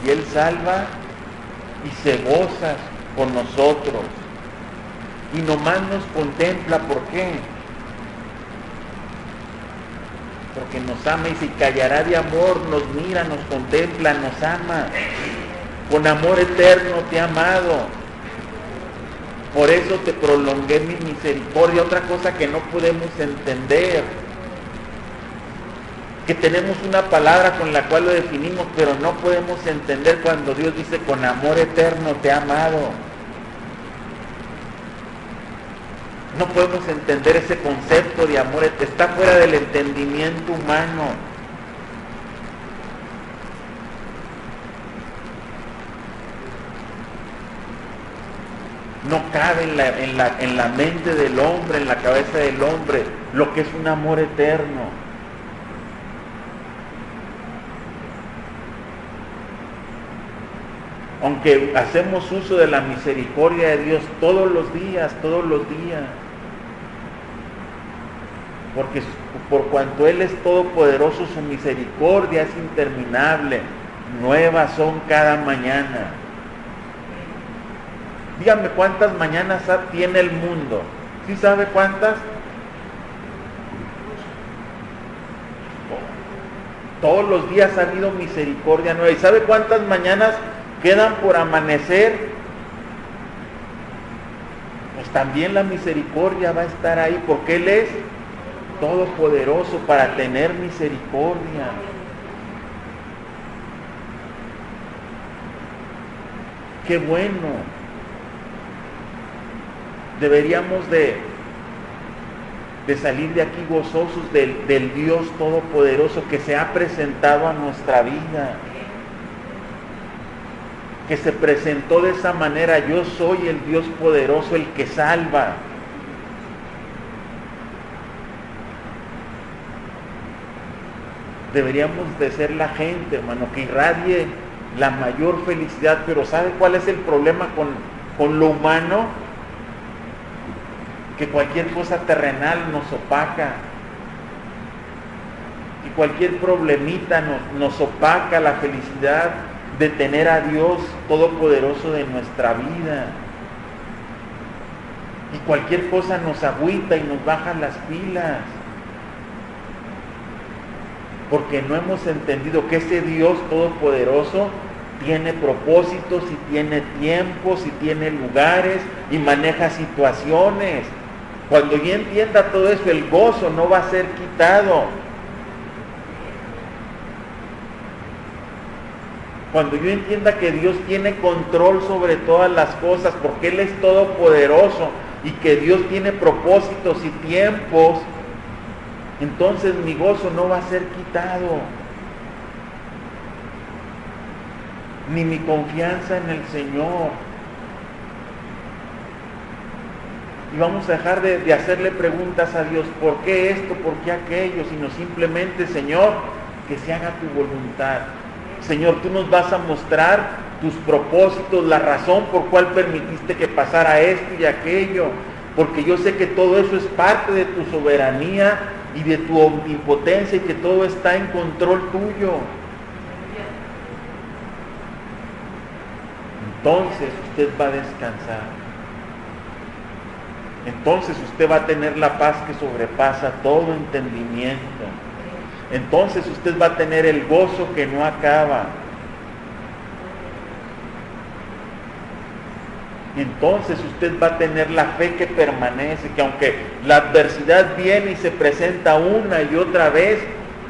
y Él salva y se goza con nosotros. Y nomás nos contempla, ¿por qué? Porque nos ama y se callará de amor, nos mira, nos contempla, nos ama. Con amor eterno te ha amado. Por eso te prolongué mi misericordia. Otra cosa que no podemos entender, que tenemos una palabra con la cual lo definimos, pero no podemos entender cuando Dios dice con amor eterno te ha amado. No podemos entender ese concepto de amor, está fuera del entendimiento humano. No cabe en la mente del hombre, en la cabeza del hombre, lo que es un amor eterno. Aunque hacemos uso de la misericordia de Dios todos los días, porque por cuanto Él es todopoderoso, su misericordia es interminable, nuevas son cada mañana. Dígame cuántas mañanas tiene el mundo. ¿Sí sabe cuántas? Todos los días ha habido misericordia nueva. ¿Y sabe cuántas mañanas quedan por amanecer? Pues también la misericordia va a estar ahí, porque Él es todopoderoso para tener misericordia. Qué bueno. Deberíamos de salir de aquí gozosos del Dios todopoderoso que se ha presentado a nuestra vida, que se presentó de esa manera: yo soy el Dios poderoso, el que salva. Deberíamos de ser la gente, hermano, que irradie la mayor felicidad. Pero ¿sabe cuál es el problema con lo humano? Que cualquier cosa terrenal nos opaca, y cualquier problemita nos opaca la felicidad de tener a Dios todopoderoso de nuestra vida. Y cualquier cosa nos agüita y nos baja las pilas, porque no hemos entendido que ese Dios todopoderoso tiene propósitos y tiene tiempos y tiene lugares y maneja situaciones. Cuando yo entienda todo eso, el gozo no va a ser quitado. Cuando yo entienda que Dios tiene control sobre todas las cosas, porque Él es todopoderoso y que Dios tiene propósitos y tiempos, entonces mi gozo no va a ser quitado. Ni mi confianza en el Señor. Y vamos a dejar de hacerle preguntas a Dios: ¿por qué esto? ¿Por qué aquello? Sino simplemente: Señor, que se haga tu voluntad. Señor, tú nos vas a mostrar tus propósitos, la razón por cual permitiste que pasara esto y aquello, porque yo sé que todo eso es parte de tu soberanía y de tu omnipotencia, y que todo está en control tuyo. Entonces usted va a descansar. Entonces usted va a tener la paz que sobrepasa todo entendimiento. Entonces usted va a tener el gozo que no acaba. Entonces usted va a tener la fe que permanece, que aunque la adversidad viene y se presenta una y otra vez,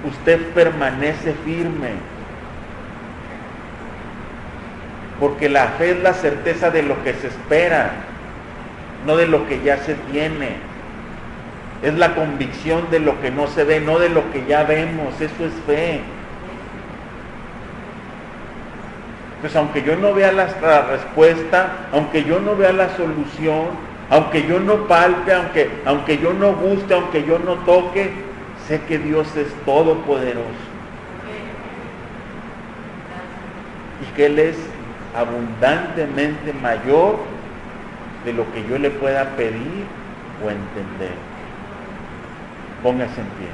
usted permanece firme. Porque la fe es la certeza de lo que se espera, no de lo que ya se tiene. Es la convicción de lo que no se ve, no de lo que ya vemos. Eso es fe. Pues aunque yo no vea la respuesta, aunque yo no vea la solución, aunque yo no palpe, aunque yo no guste, aunque yo no toque, sé que Dios es todopoderoso. Y que Él es abundantemente mayor de lo que yo le pueda pedir o entender. Póngase en pie.